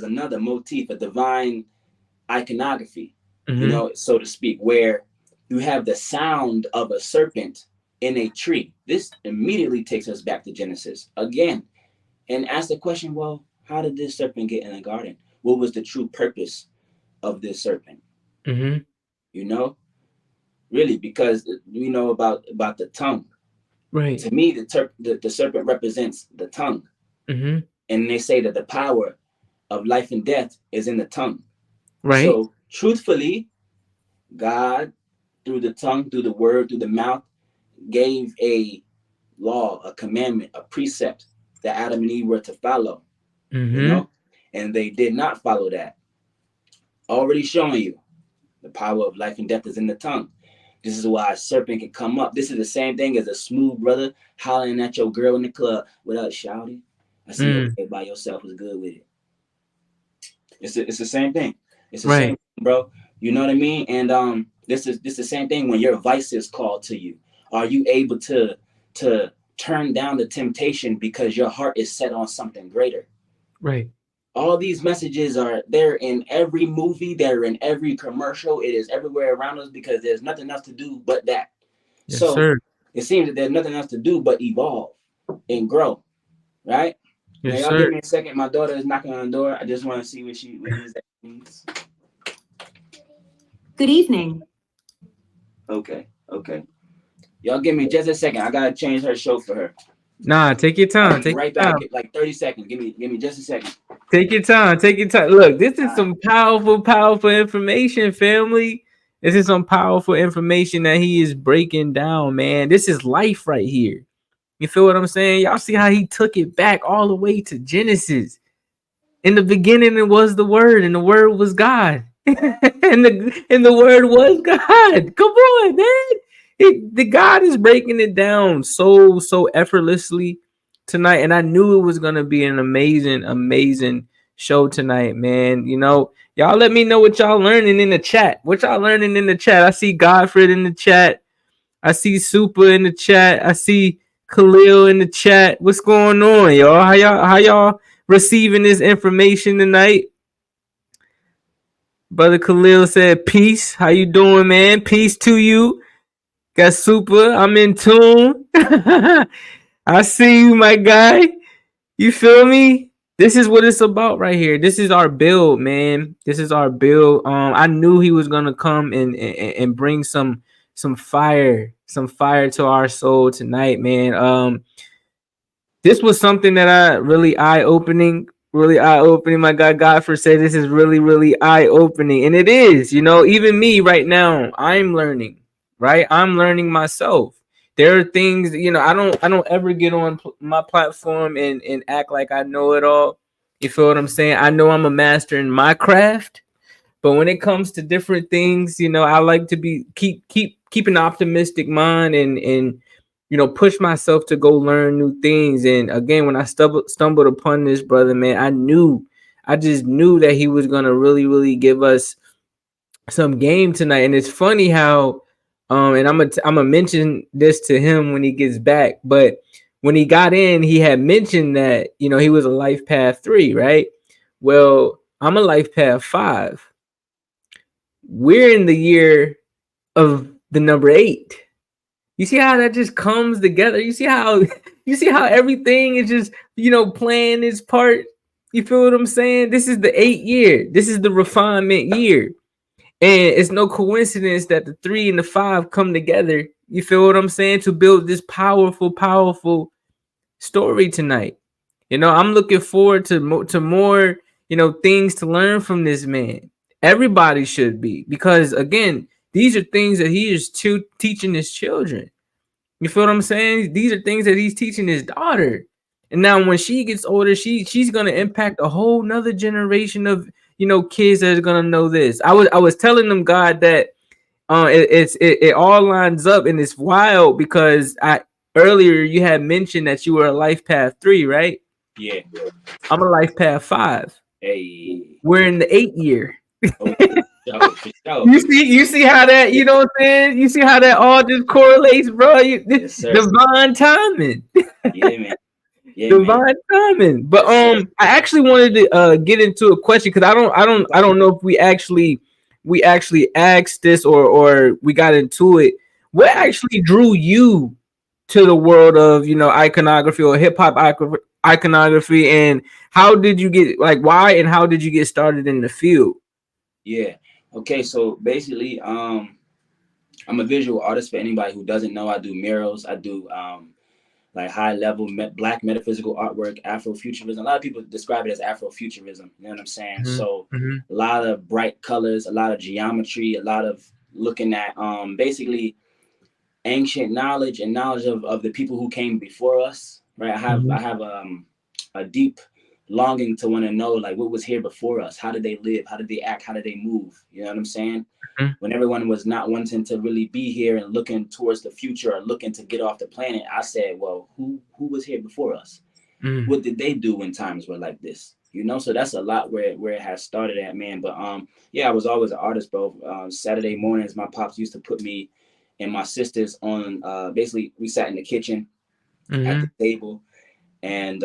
another motif, a divine iconography, so to speak, where you have the sound of a serpent in a tree. This immediately takes us back to Genesis again, and ask the question, well, how did this serpent get in the garden? What was the true purpose of this serpent? Really, because we know about the tongue. Right. To me, the serpent represents the tongue. And they say that the power of life and death is in the tongue. Right. So truthfully, God, through the tongue, through the word, through the mouth, gave a law, a commandment, a precept that Adam and Eve were to follow. And they did not follow that. Already showing you the power of life and death is in the tongue. This is why a serpent can come up. This is the same thing as a smooth brother hollering at your girl in the club without shouting. I see you okay by yourself was good with it. It's the same thing. It's the same thing, bro. You know what I mean? And this is the same thing when your vice is called to you. Are you able to turn down the temptation because your heart is set on something greater? Right. All these messages are there in every movie, they're in every commercial, it is everywhere around us, because there's nothing else to do but that. Yes, so sir. It seems that there's nothing else to do but evolve and grow, right? Yes, now, y'all sir. give me a second. My daughter is knocking on the door. I just want to see what it is that she needs. Good evening. Okay. Y'all give me just a second. I gotta change her show for her. Nah, take your time. Take right your back. time. Like 30 seconds. Give me just a second. Take your time. Look, this is some powerful information, family. This is some powerful information that he is breaking down, man. This is life right here. You feel what I'm saying? Y'all see how he took it back all the way to Genesis. In the beginning, it was the Word, and the Word was God. and the Word was God. Come on, man. The God is breaking it down so effortlessly tonight, and I knew it was gonna be an amazing show tonight, man. Y'all let me know what y'all learning in the chat. I see Godfred in the chat. I see Super in the chat. I see Khalil in the chat. What's going on, y'all? How y'all receiving this information tonight? Brother Khalil said, peace. How you doing, man? Peace to you. Got Super. I'm in tune. I see you, my guy. You feel me? This is what it's about right here. This is our build, man. This is our build. I knew he was gonna come and bring some fire to our soul tonight, man. This was something that I really eye-opening. My guy Godfrey said this is really eye-opening, and it is. Even me right now, I'm learning. Right, I'm learning myself. There are things, I don't ever get on my platform and act like I know it all. You feel what I'm saying? I know I'm a master in my craft, but when it comes to different things, I like to keep an optimistic mind and push myself to go learn new things. And again, when I stumbled upon this brother, man, I just knew that he was gonna really give us some game tonight. And it's funny how, and I'm gonna mention this to him when he gets back, but when he got in, he had mentioned that he was a life path 3, right? Well, I'm a life path 5. We're in the year of the number 8. You see how that just comes together. You see how everything is just, playing its part. You feel what I'm saying? This is the 8th year. This is the refinement year. And it's no coincidence that the 3 and the 5 come together. You feel what I'm saying? To build this powerful, powerful story tonight. I'm looking forward to more, things to learn from this man. Everybody should be, because again, these are things that he is teaching his children. You feel what I'm saying? These are things that he's teaching his daughter. And now when she gets older, she's gonna impact a whole nother generation of, kids that are gonna know this. I was telling them, God, that it all lines up, and it's wild because earlier you had mentioned that you were a life path 3, right? Yeah. I'm a life path 5. Hey. We're in the 8th year. Oh, You see how that, you know what I'm saying? You see how that all just correlates, bro? Yes, sir. Divine timing. Yeah, man. Yeah, Divine timing. But I actually wanted to get into a question, because I don't know if we actually asked this or we got into it. What actually drew you to the world of, iconography or hip hop iconography, and how did you get, like, why and how did you get started in the field? Yeah. Okay. So basically, I'm a visual artist. For anybody who doesn't know, I do murals. I do like high level black metaphysical artwork, Afrofuturism. A lot of people describe it as Afrofuturism. You know what I'm saying? Mm-hmm. So a lot of bright colors, a lot of geometry, a lot of looking at basically ancient knowledge and knowledge of the people who came before us. Right. I have a deep longing to want to know, like, what was here before us. How did they live? How did they act? How did they move? You know what I'm saying? Mm-hmm. When everyone was not wanting to really be here and looking towards the future or looking to get off the planet, I said, well, who was here before us? Mm-hmm. What did they do when times were like this? So that's a lot where it has started at, man. But yeah, I was always an artist, bro. Saturday mornings, my pops used to put me and my sisters on, basically we sat in the kitchen at the table, and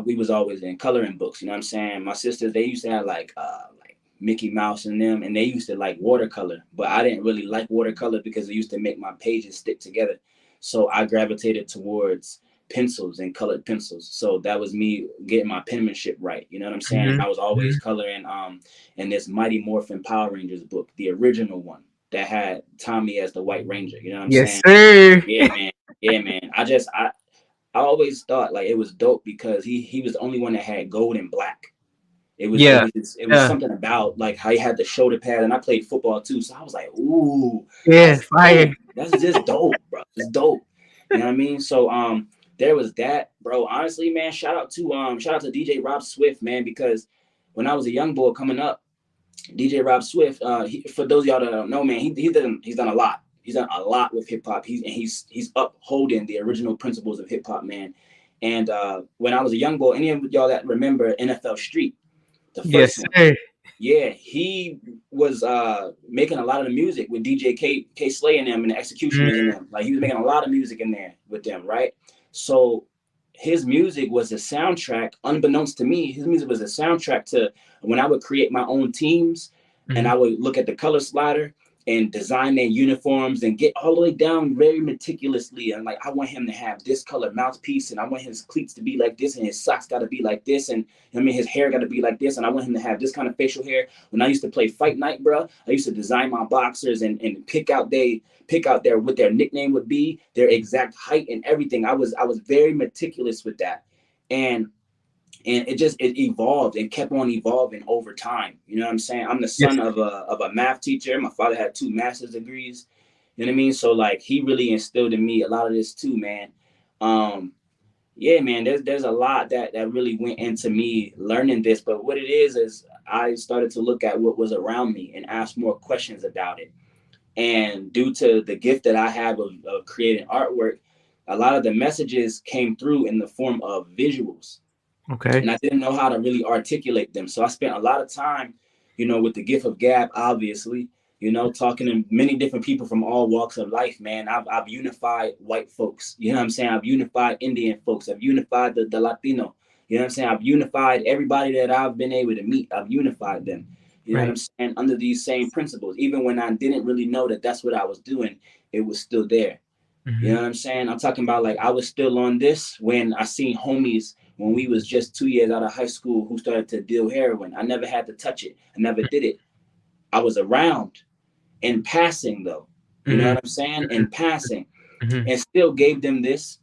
we was always in coloring books. You know what I'm saying? My sisters, they used to have like Mickey Mouse in them, and they used to like watercolor, but I didn't really like watercolor because it used to make my pages stick together. So I gravitated towards pencils and colored pencils. So that was me getting my penmanship right. You know what I'm saying? I was always coloring in this Mighty Morphin Power Rangers book, the original one that had Tommy as the White Ranger. You know what I'm saying? Sir. Yeah, man. Yeah, man. I always thought like it was dope because he was the only one that had gold and black. It was something about like how he had the shoulder pad, and I played football too, so I was like, ooh, fire. That's just dope, bro. It's dope. You know what I mean? So there was that, bro. Honestly, man, shout out to DJ Rob Swift, man, because when I was a young boy coming up, DJ Rob Swift, for those of y'all that don't know, man, he's done a lot. He's done a lot with hip hop. He's upholding the original principles of hip hop, man. And when I was a young boy, any of y'all that remember NFL Street, the first one, yeah, he was making a lot of the music with DJ K Slay and them and the Executioners and them. Like he was making a lot of music in there with them, right? So his music was a soundtrack, unbeknownst to me. His music was a soundtrack to when I would create my own teams, and I would look at the color slider and design their uniforms and get all the way down very meticulously. And like, I want him to have this color mouthpiece, and I want his cleats to be like this, and his socks got to be like this, and I mean his hair got to be like this, and I want him to have this kind of facial hair. When I used to play Fight Night, bro, I used to design my boxers and pick out their what their nickname would be, their exact height and everything. I was very meticulous with that, and it evolved and kept on evolving over time. You know what I'm saying? I'm the son of a math teacher. My father had 2 master's degrees. You know what I mean? So like he really instilled in me a lot of this too, man. Yeah, man, there's a lot that really went into me learning this. But what it is I started to look at what was around me and ask more questions about it. And due to the gift that I have of creating artwork, a lot of the messages came through in the form of visuals. Okay. And I didn't know how to really articulate them. So I spent a lot of time, with the gift of gab, obviously, talking to many different people from all walks of life, man. I've unified white folks. You know what I'm saying? I've unified Indian folks. I've unified the Latino. You know what I'm saying? I've unified everybody that I've been able to meet. I've unified them. You know what I'm saying? Under these same principles. Even when I didn't really know that that's what I was doing, it was still there. You know what I'm saying? I'm talking about like I was still on this when I seen homies when we was just 2 years out of high school who started to deal heroin. I never had to touch it. I never did it. I was around in passing though. You know what I'm saying? In passing. And still gave them this,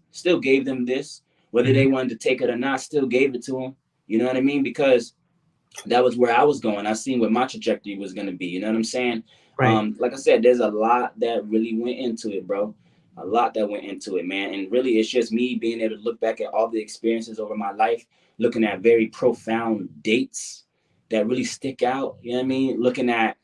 whether they wanted to take it or not, still gave it to them. You know what I mean? Because that was where I was going. I seen what my trajectory was going to be. You know what I'm saying? Right. Like I said, there's a lot that really went into it, bro. A lot that went into it, man. And really, it's just me being able to look back at all the experiences over my life, looking at very profound dates that really stick out. You know what I mean? Looking at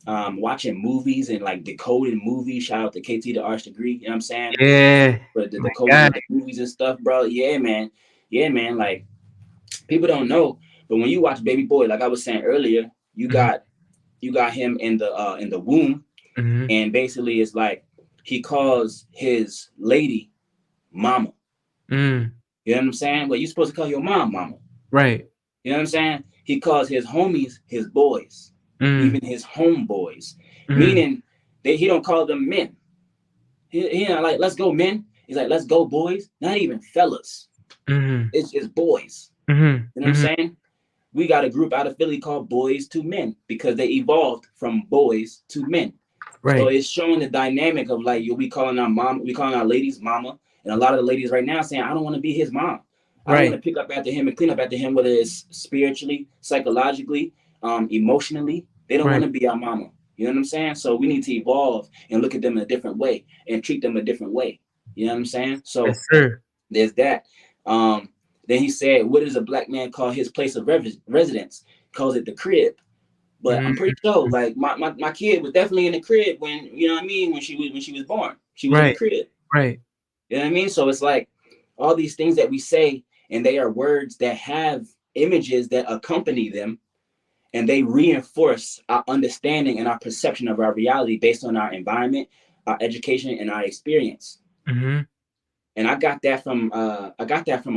watching movies and like decoding movies. Shout out to KT the Arts Degree. You know what I'm saying? Yeah. But the decoding the movies and stuff, bro. Yeah, man. Yeah, man. Like people don't know, but when you watch Baby Boy, like I was saying earlier, you got him in the womb, and basically it's like he calls his lady mama. You know what I'm saying? Well, you're supposed to call your mom mama. Right. You know what I'm saying? He calls his homies his boys, even his homeboys, meaning that he don't call them men. He not like, let's go men. He's like, let's go boys. Not even fellas. It's just boys. You know what I'm saying? We got a group out of Philly called Boys to Men because they evolved from boys to men. Right. So it's showing the dynamic of like we calling our ladies mama, and a lot of the ladies right now saying, I don't want to be his mom. I don't want to pick up after him and clean up after him, whether it's spiritually, psychologically, emotionally. They don't want to be our mama. You know what I'm saying? So we need to evolve and look at them in a different way and treat them a different way. You know what I'm saying? So there's that. Then he said, what does a black man call his place of residence? He calls it the crib. But I'm pretty sure, like my kid was definitely in the crib when, you know what I mean, when she was born. She was in the crib. Right. You know what I mean? So it's like all these things that we say, and they are words that have images that accompany them, and they reinforce our understanding and our perception of our reality based on our environment, our education, and our experience. And I got that from a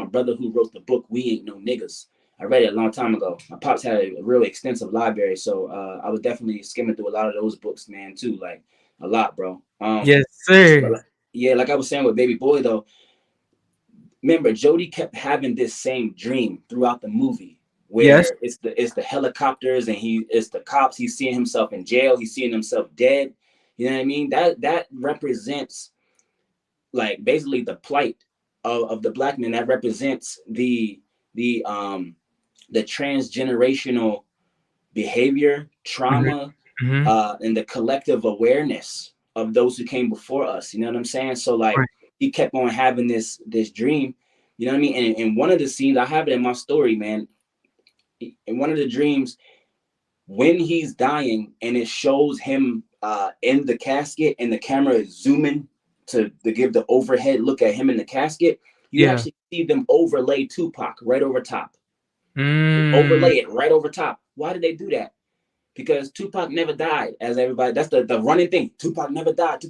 brother who wrote the book We Ain't No Niggas. I read it a long time ago. My pops had a real extensive library, so I was definitely skimming through a lot of those books, man, too. Like a lot, bro. Yes, sir. Like I was saying with Baby Boy, though. Remember, Jody kept having this same dream throughout the movie, where it's the helicopters and it's the cops. He's seeing himself in jail. He's seeing himself dead. You know what I mean? That represents like basically the plight of the black man. That represents the transgenerational behavior, trauma, and the collective awareness of those who came before us. You know what I'm saying? So like he kept on having this dream. You know what I mean? And one of the scenes, I have it in my story, man. In one of the dreams, when he's dying and it shows him in the casket and the camera is zooming to give the overhead look at him in the casket, you actually see them overlay Tupac right over top. Overlay it right over top. Why did they do that? Because Tupac never died, as everybody, that's the running thing. Tupac never died.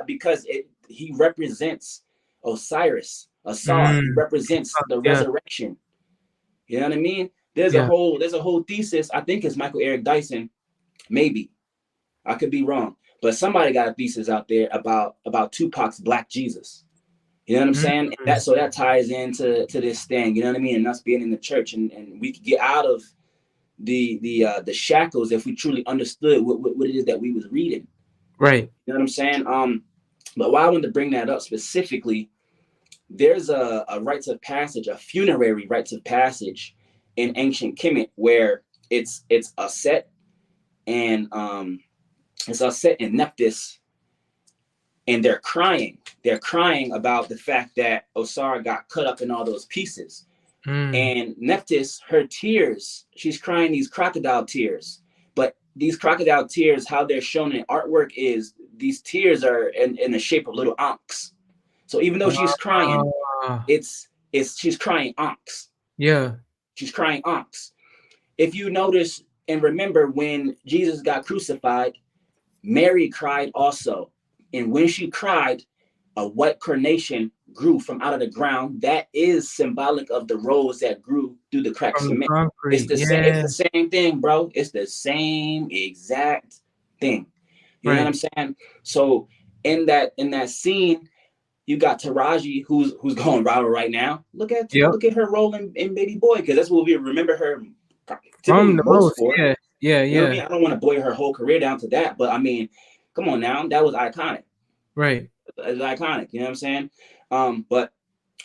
Because he represents Osiris, Asar. He represents the resurrection. You know what I mean? There's a whole thesis. I think it's Michael Eric Dyson. Maybe. I could be wrong. But somebody got a thesis out there about Tupac's Black Jesus. You know what I'm saying? And that ties into this thing, you know what I mean? And us being in the church, and we could get out of the shackles if we truly understood what it is that we was reading. Right. You know what I'm saying? But why I wanted to bring that up specifically, there's a rites of passage, a funerary rites of passage in ancient Kemet where it's a set and it's a set in Nephthys, and they're crying. They're crying about the fact that Osar got cut up in all those pieces. And Nephthys, her tears, she's crying these crocodile tears. But these crocodile tears, how they're shown in artwork is these tears are in the shape of little ankhs. So even though she's crying, she's crying ankhs. Yeah. She's crying ankhs. If you notice and remember when Jesus got crucified, Mary cried also. And when she cried, a white carnation grew from out of the ground. That is symbolic of the rose that grew through the cracks of cement. It's the same thing, bro. It's the same exact thing. You know what I'm saying? So in that scene, you got Taraji, who's going viral right now. Look at her role in Baby Boy, because that's what we remember her from the most for. Yeah. You know what I mean? I don't want to boil her whole career down to that, but I mean, come on now, that was iconic. Right. It's iconic, you know what I'm saying? But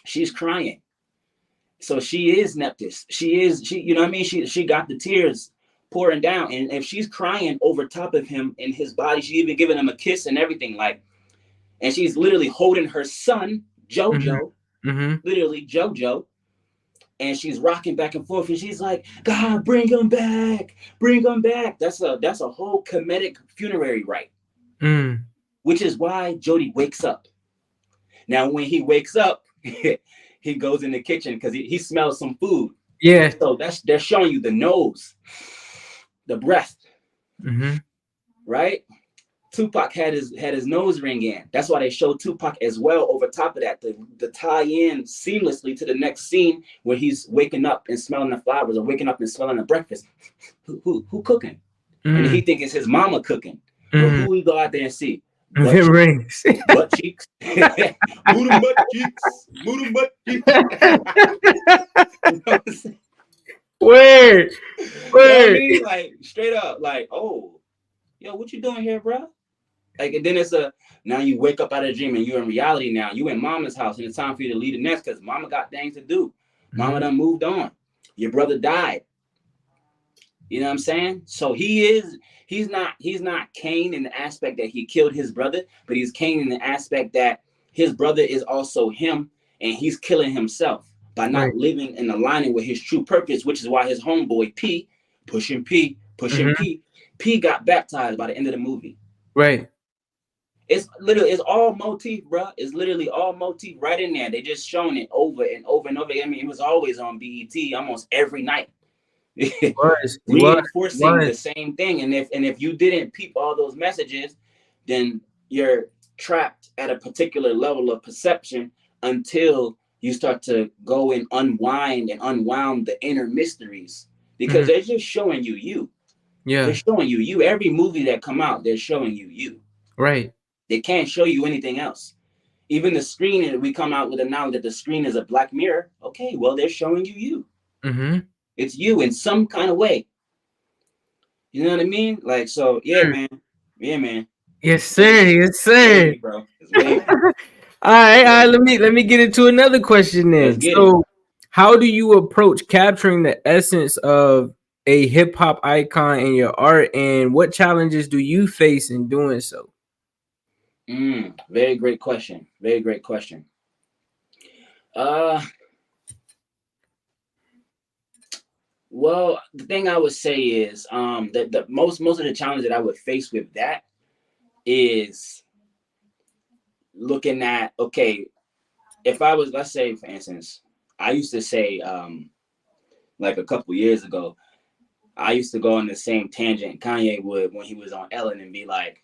she's crying. So she is Neptus. She you know what I mean? She got the tears pouring down. And if she's crying over top of him in his body, she even giving him a kiss and everything, like, and she's literally holding her son, JoJo, literally JoJo, and she's rocking back and forth, and she's like, God, bring him back, bring him back. That's a whole comedic funerary rite, which is why Jody wakes up. Now, when he wakes up, he goes in the kitchen because he smells some food. Yeah. So they're showing you the nose, the breath, right? Tupac had his nose ring in. That's why they showed Tupac as well over top of that, the tie in seamlessly to the next scene where he's waking up and smelling the flowers, or waking up and smelling the breakfast. Who cooking? And he think it's his mama cooking. But who we go out there and see? It rings. Butt cheeks. Move them butt cheeks. Move them butt cheeks. You know what I'm saying? Word. You know what I mean? Like, straight up, like, oh, yo, what you doing here, bro? Like, and then now you wake up out of the dream and you're in reality now. You in mama's house, and it's time for you to leave the nest because mama got things to do. Mama done moved on. Your brother died. You know what I'm saying? So he's not Cain in the aspect that he killed his brother, but he's Cain in the aspect that his brother is also him, and he's killing himself by not living and aligning with his true purpose, which is why his homeboy P, pushing P, got baptized by the end of the movie. Right. It's all motif, bro. It's literally all motif right in there. They just showing it over and over and over. I mean, it was always on BET almost every night. Reinforcing the same thing. And if you didn't peep all those messages, then you're trapped at a particular level of perception until you start to go and unwind and unwound the inner mysteries, because they're just showing you. Yeah. They're showing you. Every movie that come out, they're showing you. Right. They can't show you anything else. Even the screen, and we come out with a knowledge that the screen is a black mirror. Okay, well, they're showing you. It's you in some kind of way. You know what I mean? Like, so, yeah, man. Yeah, man. Yes, sir. Yes, sir. Wavy, bro. It's wavy. All right. Let me get into another question then. So, how do you approach capturing the essence of a hip hop icon in your art, and what challenges do you face in doing so? Very great question. Very great question. Well, the thing I would say is that the most of the challenge that I would face with that is looking at, okay, if I was, let's say, for instance, I used to say, like a couple years ago, I used to go on the same tangent Kanye would when he was on Ellen and be like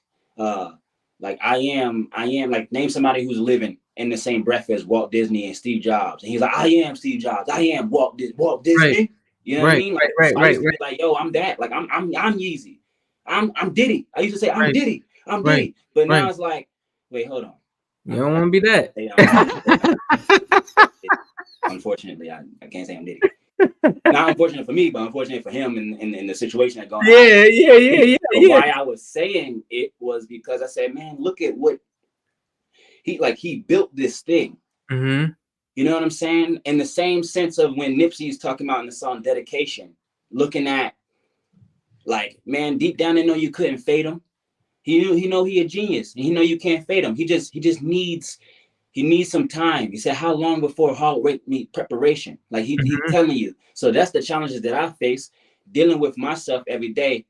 I am like, name somebody who's living in the same breath as Walt Disney and Steve Jobs. And he's like, I am Steve Jobs. I am Walt Disney. Right. You know what I mean? Like, I used to be like, yo, I'm that. Like, I'm Yeezy. I'm Diddy. I used to say, I'm Diddy. I'm Diddy. But now it's like, wait, hold on. You don't want to be that. Unfortunately, I can't say I'm Diddy. Not unfortunate for me, but unfortunate for him in the situation that going on. Yeah. Why I was saying it was because I said, man, look at what he built this thing. You know what I'm saying? In the same sense of when Nipsey's talking about in the song Dedication, looking at, like, man, deep down they know you couldn't fade him. He know he a genius, and he know you can't fade him. He just needs some time. He said, how long before hard work meet preparation? Like he telling you. So that's the challenges that I face, dealing with myself every day,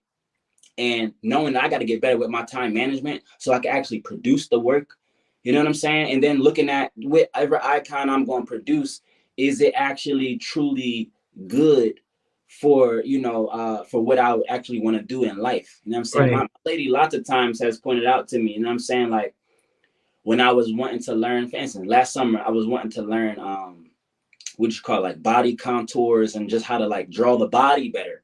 and knowing that I got to get better with my time management so I can actually produce the work. You know what I'm saying? And then looking at whatever icon I'm going to produce, is it actually truly good for, for what I would actually want to do in life? You know what I'm saying? My lady lots of times has pointed out to me, you know what I'm saying? Like, when I was wanting to learn, for instance, last summer, I was wanting to learn what you call, like, body contours and just how to, like, draw the body better.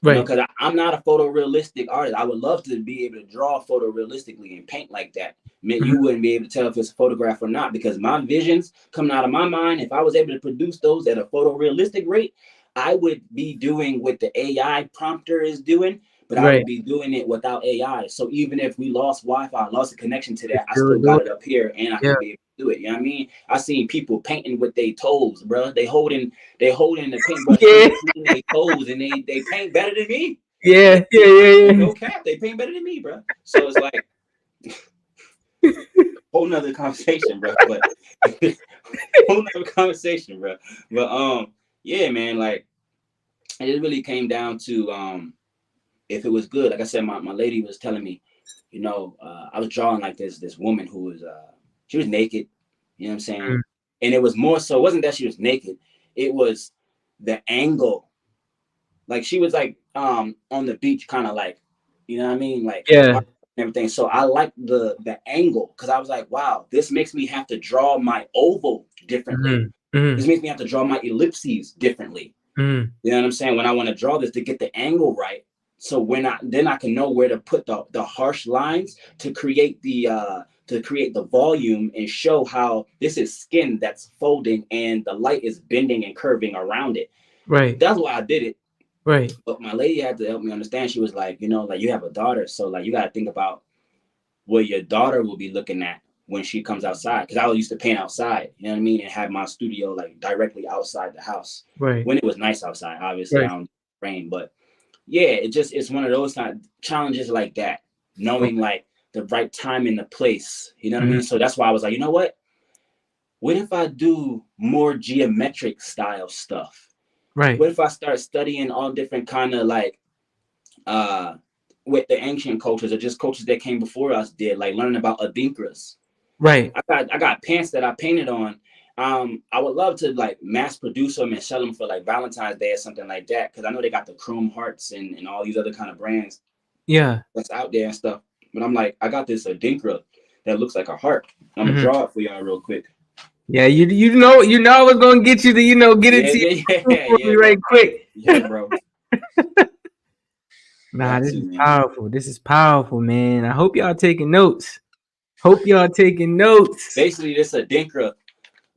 You know, Right. because I'm not a photorealistic artist. I would love to be able to draw photorealistically and paint like that. You wouldn't be able to tell if it's a photograph or not, because my visions coming out of my mind, if I was able to produce those at a photorealistic rate, I would be doing what the AI prompter is doing, but I Right. would be doing it without AI. So even if we lost Wi-Fi, lost a connection to that, I Still still do got it. it up here and I Yeah. can be able to do it. You know what I mean? I seen people painting with their toes, bro. They holding the paintbrush in Yeah. between their toes, and they paint better than me. Yeah. Yeah. Yeah. No cap, they paint better than me, bro. So it's like whole nother conversation, bro. But whole nother conversation, bro. But yeah, man, like it really came down to if it was good. Like I said, my lady was telling me, you know, I was drawing like this woman who was she was naked, you know what I'm saying? And it was more so, it wasn't that she was naked, it was the angle. Like she was like on the beach, kind of like, you know what I mean? Like Yeah. everything. So I like the angle, because I was like, wow, this makes me have to draw my oval differently. This makes me have to draw my ellipses differently. You know what I'm saying? When I want to draw this, to get the angle right. So when I can know where to put the harsh lines to create the volume and show how this is skin that's folding and the light is bending and curving around it. Right. That's why I did it. Right. But my lady had to help me understand. She was like, you know, like, you have a daughter, so like you got to think about what your daughter will be looking at when she comes outside. Because I used to paint outside, you know what I mean, and have my studio like directly outside the house. Right. When it was nice outside, obviously, Right. I don't rain, but yeah, it's one of those kind of challenges like that, knowing like the right time and the place. You know what I mean? So that's why I was like, you know what? What if I do more geometric style stuff? Right. What if I start studying all different kind of like with the ancient cultures, or just cultures that came before us did, like learning about adinkras. Right. I got pants that I painted on. I would love to like mass produce them and sell them for like Valentine's Day or something like that, because I know they got the chrome hearts and all these other kind of brands Yeah. that's out there and stuff. But I'm like, I got this adinkra that looks like a heart. I'm gonna draw it for y'all real quick. Yeah, you know I was gonna get you to get it to me right quick. Yeah, bro. Nah, this is powerful. This is powerful, man. I hope y'all taking notes. Basically, this adinkra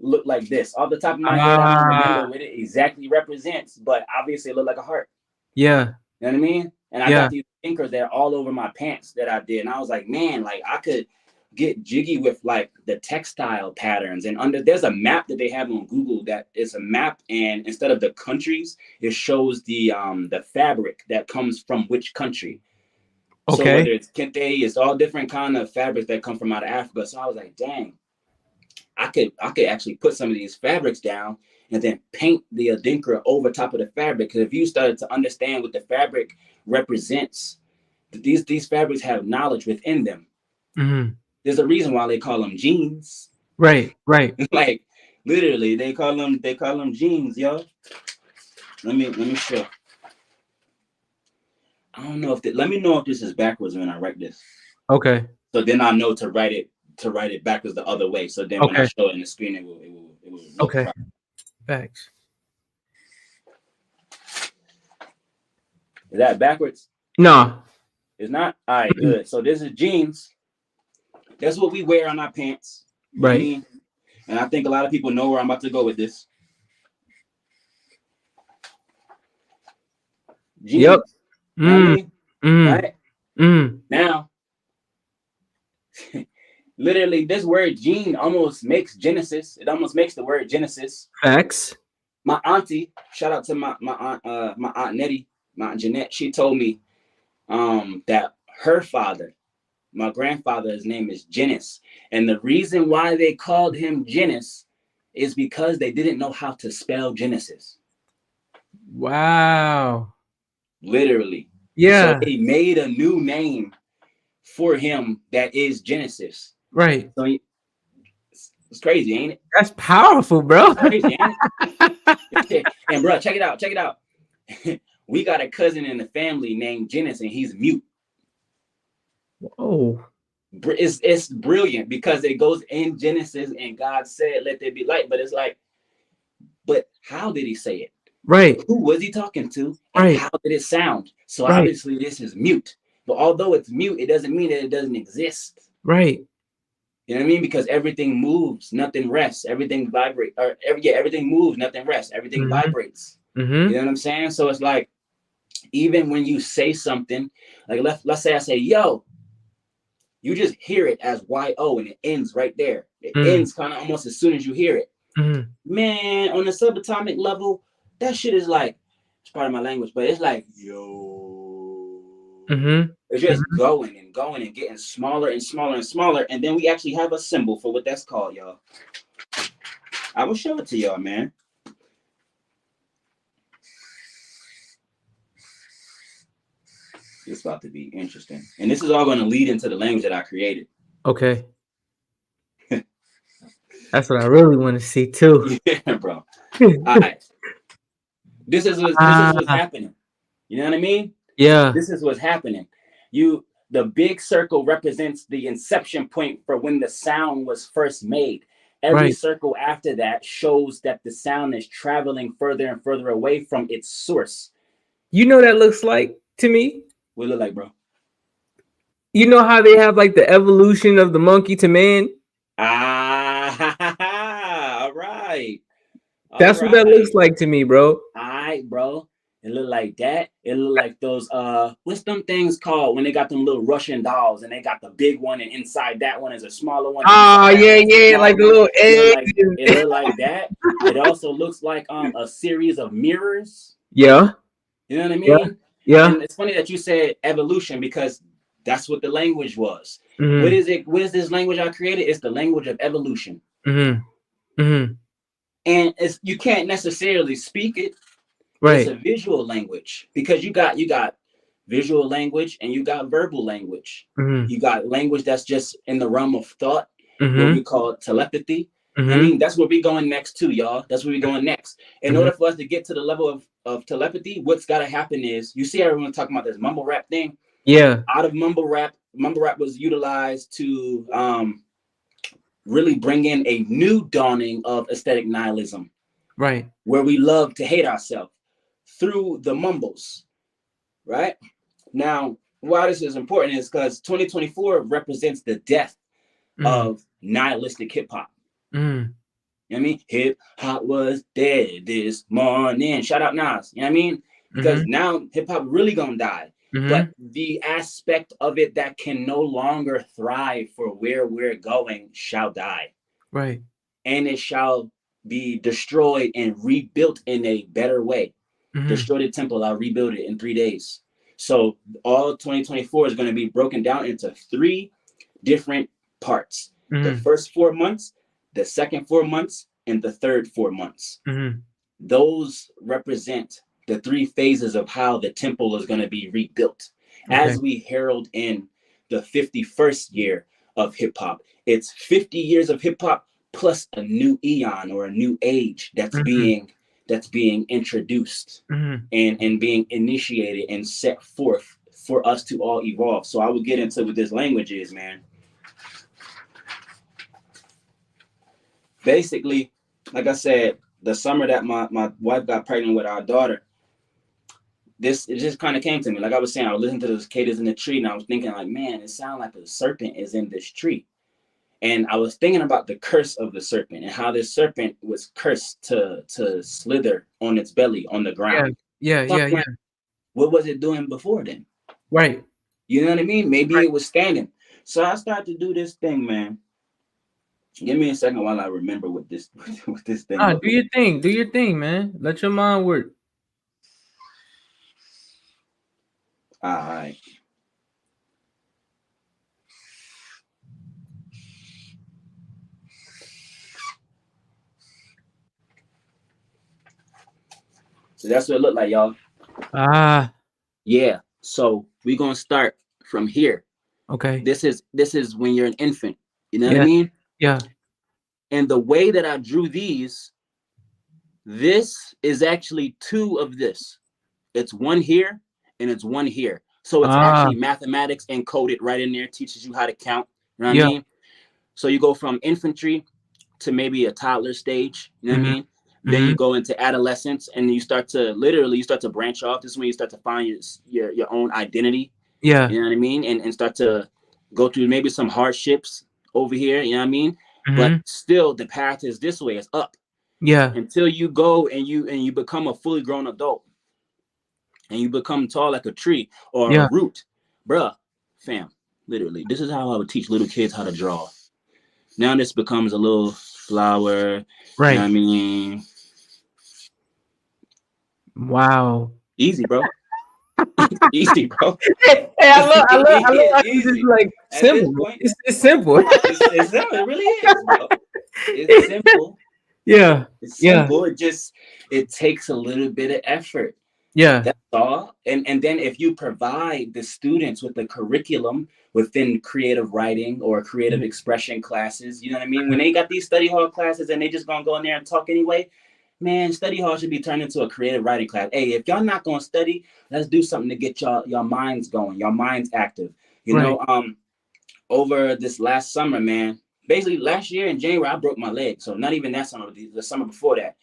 look like this. Off the top of my head, I don't remember what it exactly represents, but obviously it looked like a heart. Yeah. You know what I mean? And I got these thinkers that are all over my pants that I did. And I was like, man, like I could get jiggy with like the textile patterns. And there's a map that they have on Google that is a map, and instead of the countries, it shows the fabric that comes from which country. Okay. So whether it's kente, it's all different kind of fabrics that come from out of Africa. So I was like, dang, I could actually put some of these fabrics down and then paint the adinkra over top of the fabric. Because if you started to understand what the fabric represents, these fabrics have knowledge within them. There's a reason why they call them jeans. Right. Like literally, they call them jeans, yo. Let me show. I don't know let me know if this is backwards when I write this. Okay. So then I know to write it backwards the other way. So then when I show it in the screen, it will look proper. Facts. Is that backwards? No. It's not? All right, good. So this is jeans. That's what we wear on our pants. Right. I mean? And I think a lot of people know where I'm about to go with this. Jeans. Yep. Right? Now, literally, this word gene almost makes Genesis. It almost makes the word Genesis. Facts. My auntie, shout out to my aunt Nettie, my aunt Jeanette. She told me that her father, my grandfather, his name is Genis, and the reason why they called him Genis is because they didn't know how to spell Genesis. Wow. Literally. Yeah. So they made a new name for him that is Genesis. Right. So it's crazy, ain't it? That's powerful, bro. It's crazy, ain't it? And bro, check it out. We got a cousin in the family named Genis, and he's mute. Whoa. It's brilliant because it goes in Genesis and God said, let there be light. But it's like, but how did he say it? Right. Who was he talking to? And Right. how did it sound? So Right. obviously this is mute. But although it's mute, it doesn't mean that it doesn't exist. Right. You know what I mean? Because everything moves, nothing rests. Everything vibrates. Or everything moves, nothing rests. Everything vibrates. Mm-hmm. You know what I'm saying? So it's like, even when you say something, like let's say I say, yo, you just hear it as Y-O and it ends right there. It ends kind of almost as soon as you hear it. Man, on the subatomic level, that shit is like, it's part of my language, but it's like, yo. It's just going and going and getting smaller and smaller and smaller. And then we actually have a symbol for what that's called, y'all. I will show it to y'all, man. It's about to be interesting. And this is all going to lead into the language that I created. Okay. That's what I really want to see too. Yeah, bro. All right. This is what's happening. You know what I mean? Yeah. This is what's happening. The big circle represents the inception point for when the sound was first made. Every circle after that shows that the sound is traveling further and further away from its source. You know that looks like to me? What it look like, bro? You know how they have like the evolution of the monkey to man? All right. That's what that looks like to me, bro. All right, bro. It look like that. It look like those what's them things called when they got them little Russian dolls and they got the big one and inside that one is a smaller one. Oh yeah, like the little eggs. It look like that. It also looks like a series of mirrors. Yeah. You know what I mean? Yeah. And it's funny that you said evolution because that's what the language was. What is it? What is this language I created? It's the language of evolution. And you can't necessarily speak it. Right. It's a visual language because you got visual language and you got verbal language. You got language that's just in the realm of thought, what we call telepathy. I mean, that's where we're going next too, y'all. That's where we're going next. In order for us to get to the level of telepathy, what's got to happen is, you see everyone talking about this mumble rap thing. Yeah. Out of mumble rap was utilized to really bring in a new dawning of aesthetic nihilism. Right. Where we love to hate ourselves through the mumbles. Right. Now, why this is important is because 2024 represents the death of nihilistic hip hop. You know what I mean? Hip hop was dead this morning. Shout out Nas. You know what I mean? Because now hip hop really gonna die. But the aspect of it that can no longer thrive for where we're going shall die. Right. And it shall be destroyed and rebuilt in a better way. Destroy the temple, I'll rebuild it in 3 days. So all 2024 is going to be broken down into 3 different parts. The first 4 months, the second 4 months, and the third 4 months. Those represent the 3 phases of how the temple is going to be rebuilt. As we herald in the 51st year of hip hop. It's 50 years of hip hop plus a new eon or a new age that's being introduced and being initiated and set forth for us to all evolve. So I will get into what this language is, man. Basically, like I said, the summer that my wife got pregnant with our daughter, it just kind of came to me. Like I was saying, I was listening to the cicadas in the tree and I was thinking like, man, it sounds like a serpent is in this tree. And I was thinking about the curse of the serpent and how this serpent was cursed to slither on its belly on the ground. Yeah. What was it doing before then? Right. You know what I mean? Maybe it was standing. So I started to do this thing, man. Give me a second while I remember what this thing. Do your thing. Do your thing, man. Let your mind work. All right. So that's what it looked like, y'all. Yeah. So we're gonna start from here. Okay. This is when you're an infant. You know what I mean? Yeah. And the way that I drew these, this is actually 2 of this. It's 1 here and it's 1 here. So it's actually mathematics encoded right in there, teaches you how to count. You know what I mean? So you go from infantry to maybe a toddler stage. You know what I mean? Then you go into adolescence, and you start to branch off. This is when you start to find your own identity. Yeah. You know what I mean? And start to go through maybe some hardships over here. You know what I mean? But still, the path is this way. It's up. Yeah. Until you go and you become a fully grown adult, and you become tall like a tree or a root, bruh, fam. Literally, this is how I would teach little kids how to draw. Now this becomes a little flower. Right. You know what I mean? Wow. Easy, bro. Easy, bro. Hey, I love how this is like simple. It's simple. It's simple. It really is, bro. It's simple. Yeah. It's simple. It takes a little bit of effort. Yeah. That's all. And then if you provide the students with the curriculum within creative writing or creative expression classes, you know what I mean? When they got these study hall classes and they just gonna go in there and talk anyway, man, study hall should be turned into a creative writing class. Hey, if y'all not gonna study, let's do something to get your minds going, your minds active. You know, over this last summer, man, basically last year in January, I broke my leg. So not even that summer, the summer before that.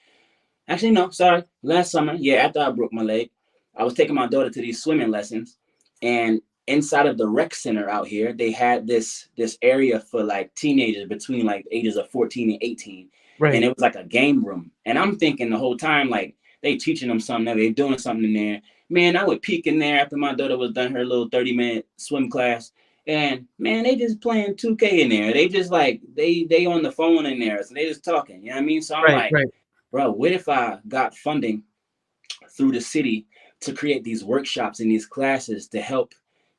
Actually, no, sorry. Last summer, after I broke my leg, I was taking my daughter to these swimming lessons, and inside of the rec center out here, they had this area for like teenagers between like ages of 14 and 18. Right. And it was like a game room. And I'm thinking the whole time, like, they teaching them something, they doing something in there. Man, I would peek in there after my daughter was done her little 30-minute swim class. And man, they just playing 2K in there. They just like, they on the phone in there. So they just talking, you know what I mean? So I'm bro, what if I got funding through the city to create these workshops and these classes to help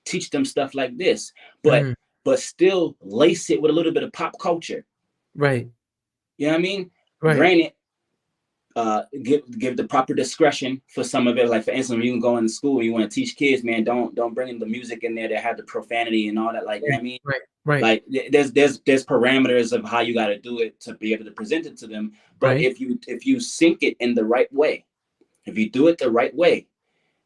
teach them stuff like this, but still lace it with a little bit of pop culture. Right. You know what I mean? Right. Granted, give the proper discretion for some of it. Like, for instance, when you can go into school and you want to teach kids, man, don't bring in the music in there that have the profanity and all that. Like, you know what I mean? Right. Right. Like, there's parameters of how you got to do it to be able to present it to them. But if you sync it in the right way, if you do it the right way,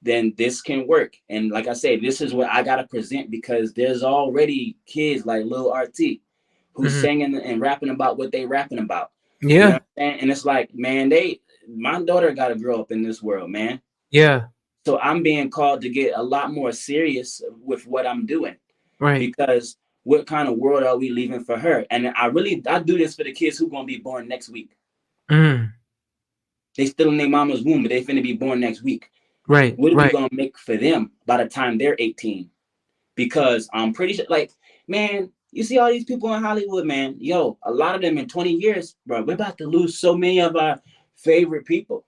then this can work. And like I say, this is what I got to present, because there's already kids like Lil RT who's singing and rapping about what they rapping about. Yeah. You know what I'm saying? And it's like, man, my daughter got to grow up in this world, man. Yeah. So I'm being called to get a lot more serious with what I'm doing. Right. Because what kind of world are we leaving for her? And I do this for the kids who going to be born next week. They still in their mama's womb, but they finna be born next week. Right. What are we gonna make for them by the time they're 18? Because I'm pretty sure, like, man, you see all these people in Hollywood, man. Yo, a lot of them in 20 years, bro, we're about to lose so many of our favorite people.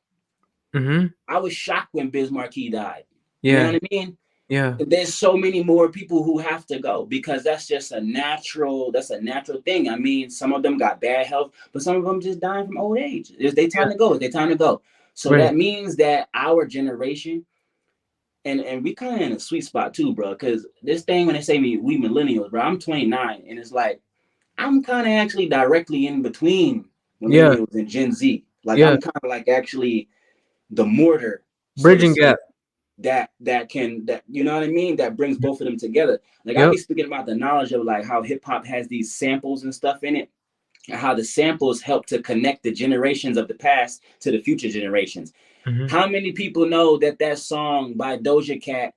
I was shocked when Biz Markie died. Yeah. You know what I mean? Yeah. There's so many more people who have to go, because that's just a natural thing. I mean, some of them got bad health, but some of them just dying from old age. It's their time to go. It's their time to go. So that means that our generation, and we kind of in a sweet spot too, bro, because this thing, when they say we millennials, bro, I'm 29, and it's like, I'm kind of actually directly in between millennials and Gen Z. Like, I'm kind of like actually the mortar. Bridging gap. That you know what I mean, that brings both of them together. Like, I'll be speaking about the knowledge of like how hip-hop has these samples and stuff in it, and how the samples help to connect the generations of the past to the future generations. How many people know that song by Doja Cat,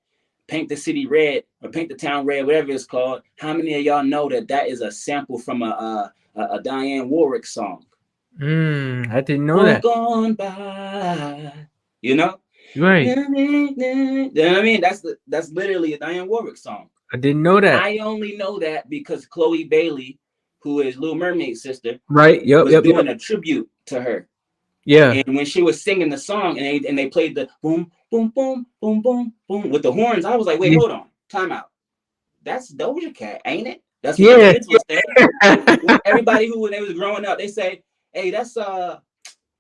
Paint the City Red, or Paint the Town Red, whatever it's called, how many of y'all know that is a sample from a Diane Warwick song? I didn't know that. Gone by, you know? Right. You know what I mean? That's literally a Diane Warwick song. I didn't know that. I only know that because Chloe Bailey, who is Little Mermaid's sister, was doing a tribute to her. Yeah. And when she was singing the song and they played the boom, boom, boom, boom, boom, boom with the horns, I was like, wait, hold on, time out. That's Doja Cat, ain't it? That's what the kids was saying. Everybody who, when they was growing up, they say, hey, that's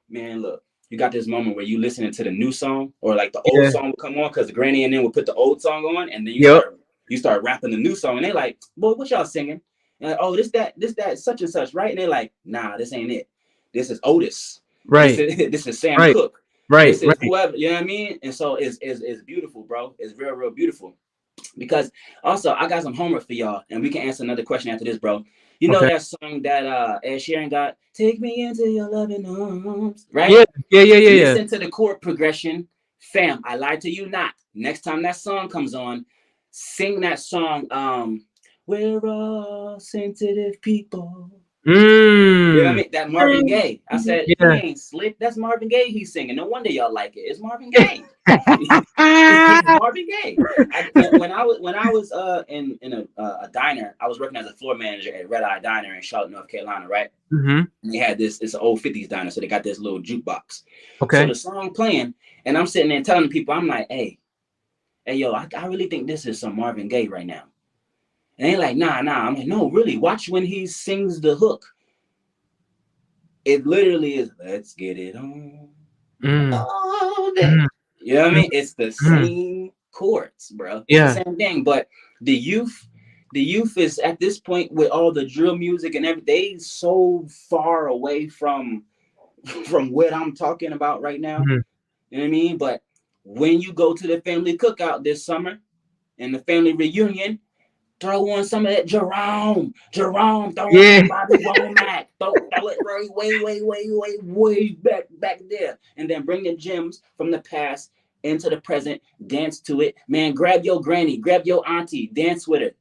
man, look. You got this moment where you listening to the new song, or like the old song will come on, because the granny and then will put the old song on, and then you start rapping the new song, and they like, boy, what y'all singing? And like, oh, this that such and such, right? And they're like, nah, this ain't it. This is Otis. Right. This is Sam Cooke. Right. This is whoever, you know what I mean? And so it's beautiful, bro. It's real, real beautiful. Because also, I got some homework for y'all, and we can answer another question after this, bro. You know Okay. that song that Ed Sheeran got, "Take Me Into Your Loving Arms," right? Yeah. Listen to the chord progression. Fam, I lied to you not. Next time that song comes on, sing that song. We're all sensitive people. You know what I mean? That Marvin Gaye. I said, he Yeah. ain't slick. That's Marvin Gaye he's singing. No wonder y'all like it. It's Marvin Gaye. He's Marvin Gaye. When I was in a diner, I was working as a floor manager at Red Eye Diner in Charlotte, North Carolina, right? Mm-hmm. And they had this, it's an old 50s diner, so they got this little jukebox. Okay. So the song playing, and I'm sitting there telling people, I'm like, hey, yo, I really think this is some Marvin Gaye right now. And they like, nah. I'm like, no, really, watch when he sings the hook. It literally is, let's get it on. All day. You know what I mean? It's the same chords, bro. It's the same thing. But the youth is at this point with all the drill music and everything, they so far away from what I'm talking about right now. You know what I mean? But when you go to the family cookout this summer and the family reunion, throw on some of that Jerome, throw on Bobby Womack, throw it way back there, and then bring the gems from the past into the present, dance to it, man. Grab your granny, grab your auntie, dance with her.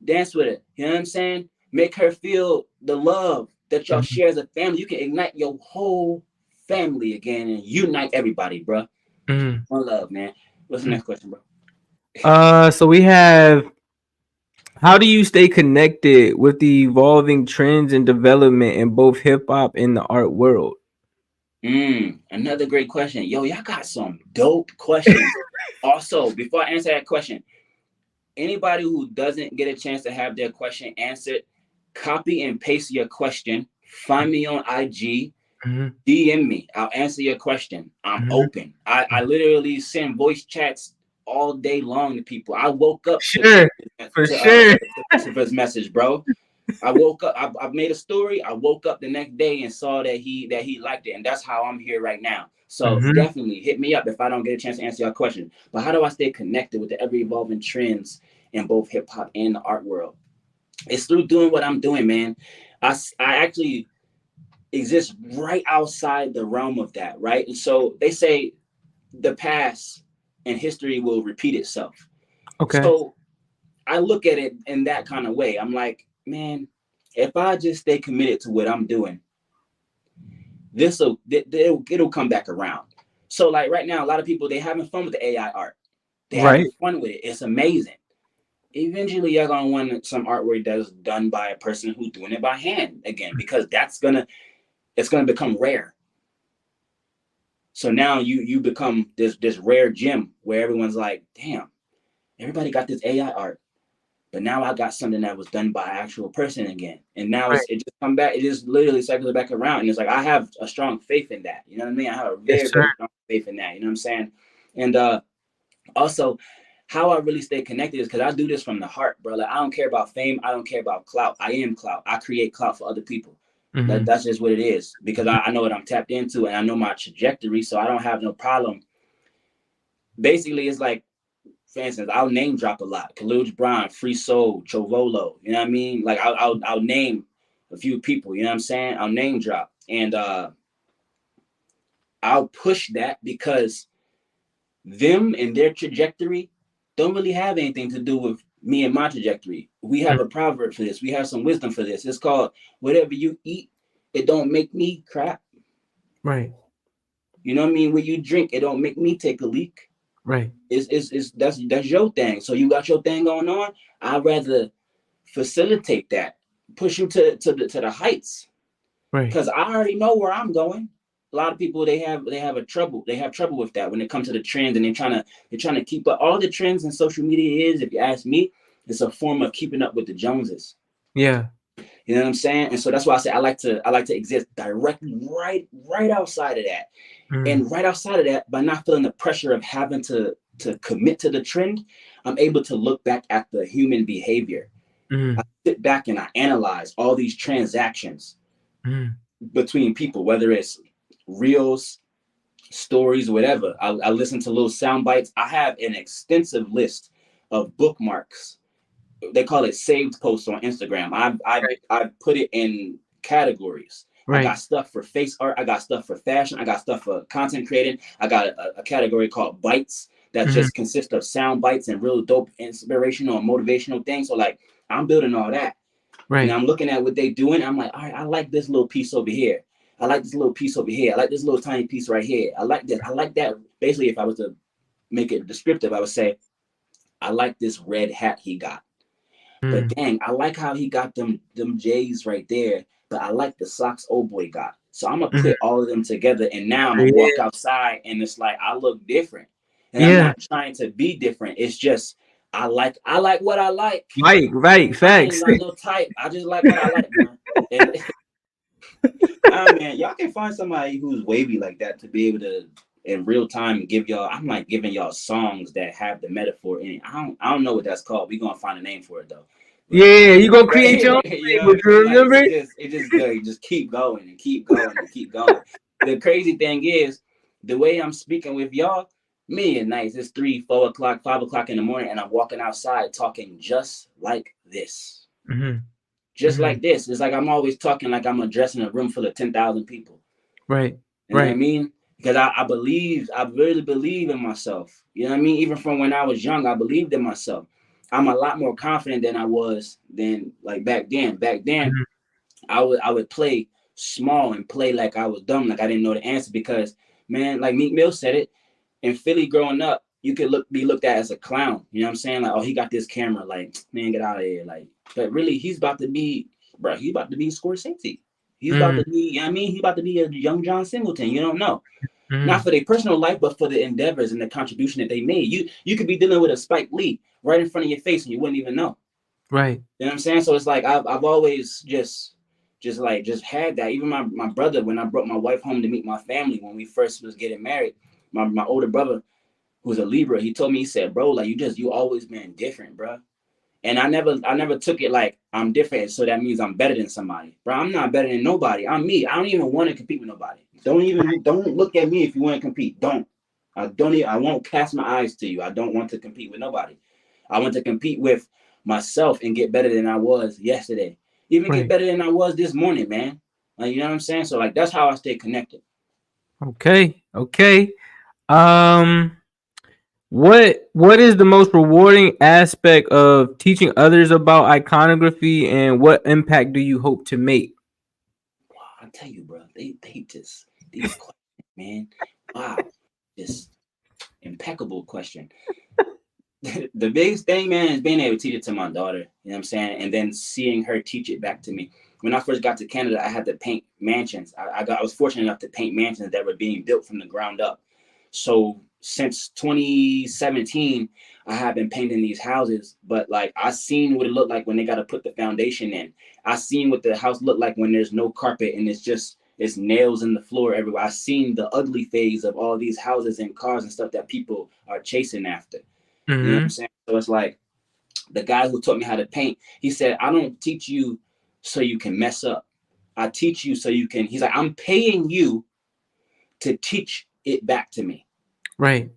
You know what I'm saying? Make her feel the love that y'all share as a family. You can ignite your whole family again and unite everybody, bro. One love, man. What's the next question, bro? So we have, how do you stay connected with the evolving trends and development in both hip hop and the art world? Another great question. Yo, y'all got some dope questions. Also, before I answer that question, anybody who doesn't get a chance to have their question answered, copy and paste your question. Find me on IG. DM me. I'll answer your question. I'm open. I literally send voice chats all day long to people. I woke up to Christopher's message, bro. I woke up. I made a story. I woke up the next day and saw that he liked it, and that's how I'm here right now. So definitely hit me up if I don't get a chance to answer your question. But how do I stay connected with the ever evolving trends in both hip hop and the art world? It's through doing what I'm doing, man. I actually exist right outside the realm of that, right? And so they say the past and history will repeat itself. Okay. So I look at it in that kind of way. I'm like, man, if I just stay committed to what I'm doing, it'll come back around. So like right now, a lot of people, they having fun with the AI art. They having fun with it. It's amazing. Eventually, you're gonna want some artwork that's done by a person who's doing it by hand again, because it's gonna become rare. So now you become this rare gem where everyone's like, damn, everybody got this AI art, but now I got something that was done by an actual person again. And now it just come back, it just literally cycles back around. And it's like, I have a strong faith in that. You know what I mean? I have a very strong faith in that. You know what I'm saying? And also, how I really stay connected is because I do this from the heart, bro. Like, I don't care about fame. I don't care about clout. I am clout. I create clout for other people. That's just what it is, because I know what I'm tapped into and I know my trajectory, so I don't have no problem. Basically, it's like, for instance, I'll name drop a lot. Kaluj Brown, Free Soul, Chovolo, you know what I mean? Like, I'll name a few people, you know what I'm saying? I'll name drop. And I'll push that because them and their trajectory don't really have anything to do with me and my trajectory. We have a proverb for this. We have some wisdom for this. It's called, whatever you eat, it don't make me crap. Right. You know what I mean? When you drink, it don't make me take a leak. Right. That's your thing. So you got your thing going on. I'd rather facilitate that, push you to the heights. Right. Because I already know where I'm going. A lot of people, they have trouble with that when it comes to the trends, and they're trying to keep up. All the trends in social media is, if you ask me, it's a form of keeping up with the Joneses. Yeah. You know what I'm saying? And so that's why I say I like to exist directly right outside of that. And right outside of that, by not feeling the pressure of having to commit to the trend, I'm able to look back at the human behavior. I sit back and I analyze all these transactions between people, whether it's reels, stories, whatever. I listen to little sound bites. I have an extensive list of bookmarks they call it saved posts on Instagram. I put it in categories. I got stuff for face art. I got stuff for fashion. I got stuff for content creating. I got a category called bites that just consists of sound bites and real dope inspirational and motivational things. So like I'm building all that. And I'm looking at what they doing. I'm like, all right, I like this little piece over here. I like this little piece over here. I like this little tiny piece right here. I like this. I like that. Basically, if I was to make it descriptive, I would say, I like this red hat he got. But dang, I like how he got them J's right there. But I like the socks old boy got. So I'm gonna put all of them together, and now I'm gonna walk outside, and it's like I look different. And I'm not trying to be different. It's just I like what I like. Right, facts. I ain't like no type. I just like what I like, man. And, man, y'all can find somebody who's wavy like that to be able to in real time give y'all. I'm like giving y'all songs that have the metaphor in it. I don't know what that's called. We gonna find a name for it though. Yeah, you gonna create your own language, remember? It's just good. You just keep going and keep going and keep going. The crazy thing is, the way I'm speaking with y'all, me at night, it's 3, 4 o'clock, 5 o'clock in the morning, and I'm walking outside talking just like this. Just like this. It's like I'm always talking like I'm addressing a room full of 10,000 people. Right. You know what I mean? Because I really believe in myself. You know what I mean? Even from when I was young, I believed in myself. I'm a lot more confident than I was like back then. Back then, I would play small and play like I was dumb, like I didn't know the answer. Because man, like Meek Mill said it, in Philly growing up, you could be looked at as a clown. You know what I'm saying? Like, oh, he got this camera. Like, man, get out of here. Like, but really, he's about to be Scorsese. He's about to be. You know what I mean, he's about to be a young John Singleton. You don't know. Not for their personal life, but for the endeavors and the contribution that they made. You could be dealing with a Spike Lee right in front of your face and you wouldn't even know. Right. You know what I'm saying? So it's like I've always just had that. Even my brother, when I brought my wife home to meet my family when we first was getting married, my older brother, who's a Libra, he told me, he said, bro, like you always been different, bro. And I never took it like I'm different, so that means I'm better than somebody. Bro, I'm not better than nobody. I'm me. I don't even want to compete with nobody. Don't look at me if you want to compete. I won't cast my eyes to you. I don't want to compete with nobody. I want to compete with myself and get better than I was yesterday. Even get better than I was this morning, man. Like, you know what I'm saying? So like that's how I stay connected. Okay. What is the most rewarding aspect of teaching others about iconography, and what impact do you hope to make? Wow, I tell you, bro, they just these questions, man. Wow, just impeccable question. The biggest thing, man, is being able to teach it to my daughter. You know what I'm saying? And then seeing her teach it back to me. When I first got to Canada, I had to paint mansions. I was fortunate enough to paint mansions that were being built from the ground up. So since 2017, I have been painting these houses, but like I seen what it looked like when they got to put the foundation in. I seen what the house looked like when there's no carpet and it's nails in the floor everywhere. I seen the ugly phase of all these houses and cars and stuff that people are chasing after. You know what I'm saying? So it's like the guy who taught me how to paint, he said, I don't teach you so you can mess up. I teach you so you can, he's like, I'm paying you to teach it back to me. Right.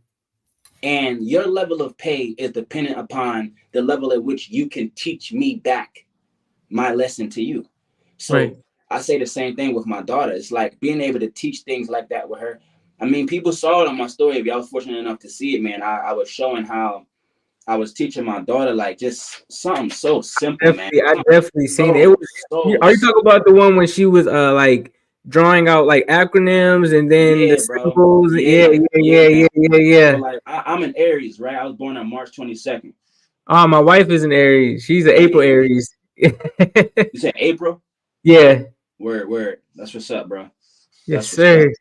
And your level of pay is dependent upon the level at which you can teach me back my lesson to you. So I say the same thing with my daughter. It's like being able to teach things like that with her. I mean, people saw it on my story. If y'all was fortunate enough to see it, man, I was showing how I was teaching my daughter like just something so simple, man. I definitely seen it. Are you talking about the one when she was like drawing out like acronyms and then the symbols? Yeah. So, like I'm an Aries, right? I was born on March 22nd. Oh, my wife is an Aries. She's an April Aries. You said April? Yeah. Word. That's what's up, bro. Yes, sir.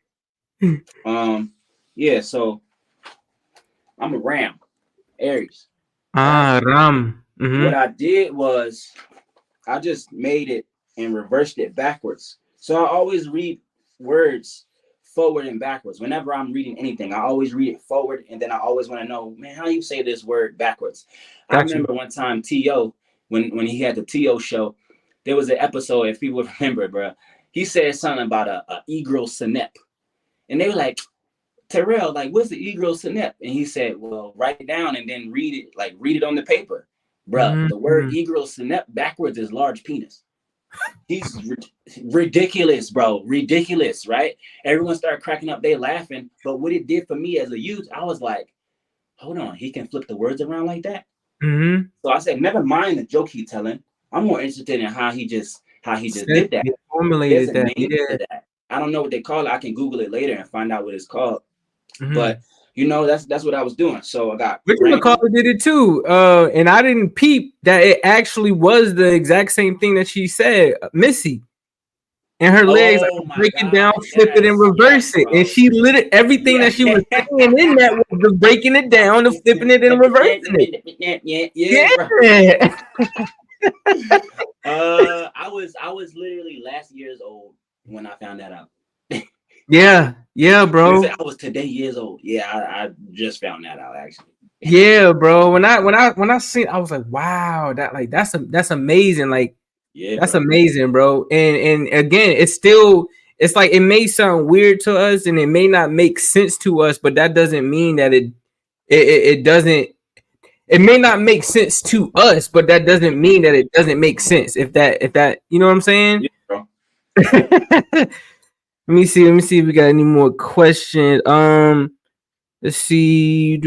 Yeah, so I'm a Ram, Aries. Ram. What I did was I just made it and reversed it backwards. So I always read words forward and backwards. Whenever I'm reading anything, I always read it forward, and then I always want to know, man, how do you say this word backwards? Gotcha. I remember one time T.O., when he had the T.O. show, there was an episode, if people remember, bro, he said something about a egro synep. And they were like, Terrell, like, what's the egro synep? And he said, well, write it down and then read it on the paper. Bruh, the word egrosynep backwards is large penis. He's ridiculous, bro. Ridiculous, right? Everyone started cracking up. They laughing. But what it did for me as a youth, I was like, hold on. He can flip the words around like that? So I said, never mind the joke he's telling. I'm more interested in how he just did that. Formulated There's a that. name to that. I don't know what they call it. I can Google it later and find out what it's called. But you know, that's what I was doing. So I got Richard McCall did it too. And I didn't peep that it actually was the exact same thing that she said, Missy. And her legs break it down, flip it, and reverse it. And she lit it. Everything that she was saying in that was the breaking it down, the flipping it, and reversing it. I was literally last year's old when I found that out. Yeah, bro. I was today years old. Yeah, I just found that out actually. Yeah, bro. When I seen, I was like, wow, that's amazing. Like, that's amazing, bro. And again, it's like it may sound weird to us, and it may not make sense to us, but that doesn't mean that it doesn't. It may not make sense to us, but that doesn't mean that it doesn't make sense. If that, you know what I'm saying? Yeah, bro. Let me see if we got any more questions. Let's see.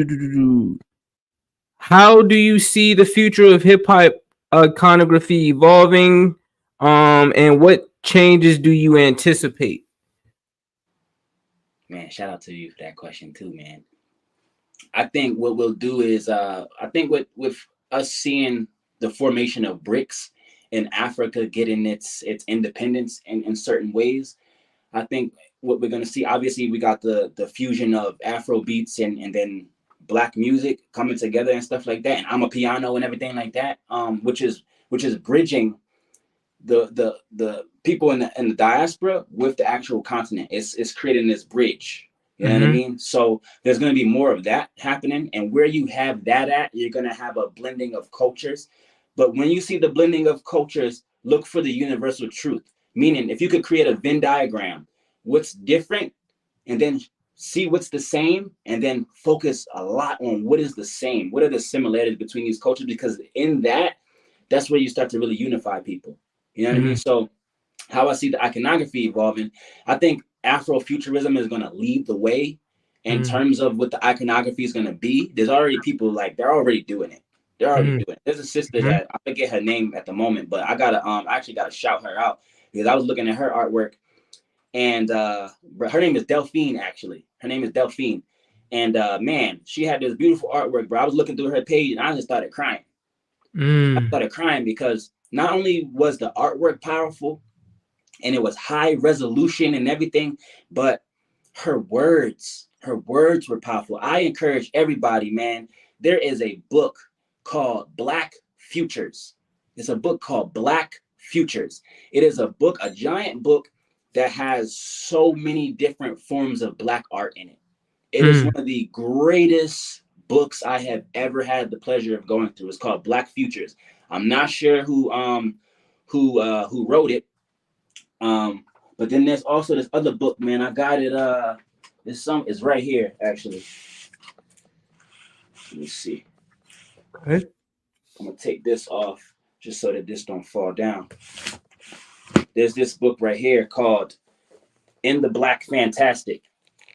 How do you see the future of hip hop iconography evolving? And what changes do you anticipate? Man, shout out to you for that question too, man. I think what we'll do is I think with us seeing the formation of BRICS in Africa getting its independence in certain ways, I think what we're gonna see, obviously we got the fusion of Afro beats and then Black music coming together and stuff like that, and I'm a piano and everything like that, which is bridging the people in the diaspora with the actual continent. It's creating this bridge. You know what I mean? So there's going to be more of that happening, and where you have that at, you're going to have a blending of cultures. But when you see the blending of cultures, look for the universal truth. Meaning, if you could create a Venn diagram, what's different, and then see what's the same, and then focus a lot on what is the same. What are the similarities between these cultures? Because in that's where you start to really unify people. You know what I mean? So how I see the iconography evolving, I think Afrofuturism is going to lead the way in terms of what the iconography is going to be. There's already people they're already doing it. They're already doing it. There's a sister that I forget her name at the moment, but I actually gotta shout her out because I was looking at her artwork, and her name is Delphine. Actually, her name is Delphine, and man, she had this beautiful artwork, bro. I was looking through her page and I just started crying. I started crying because not only was the artwork powerful and it was high resolution and everything, but her words were powerful. I encourage everybody, man. There is a book called Black Futures. It's a book called Black Futures. It is a book, a giant book that has so many different forms of Black art in it. It is one of the greatest books I have ever had the pleasure of going through. It's called Black Futures. I'm not sure who wrote it. But then there's also this other book, man. I got it. It's right here, actually. Let me see. Okay. I'm gonna take this off just so that this don't fall down. There's this book right here called In the Black Fantastic.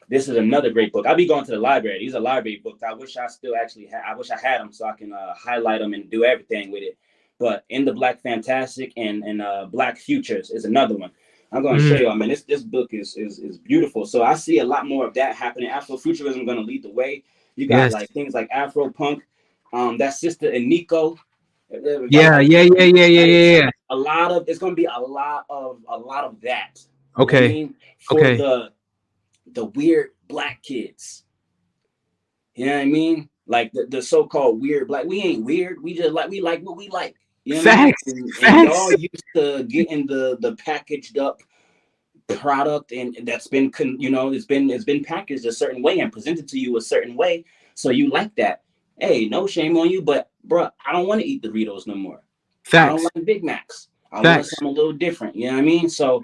This is another great book. I'll be going to the library. These are library books. I wish I still actually had. I wish I had them so I can highlight them and do everything with it. But In the Black Fantastic and Black Futures is another one. I'm going to show y'all, man. This book is beautiful. So I see a lot more of that happening. Afrofuturism going to lead the way. You got like things like Afro Punk. That sister and Nico. Yeah. A lot of it's going to be a lot of that. Okay. You know what I mean? For the weird Black kids. You know what I mean? Like the so-called weird Black. We ain't weird. We just we like what we like. You know Facts. I mean? And y'all used to getting the packaged up product, and that's been it's been packaged a certain way and presented to you a certain way. So you like that. Hey, no shame on you, but bro, I don't want to eat Doritos no more. Facts. I don't like Big Macs. I want something a little different. You know what I mean? So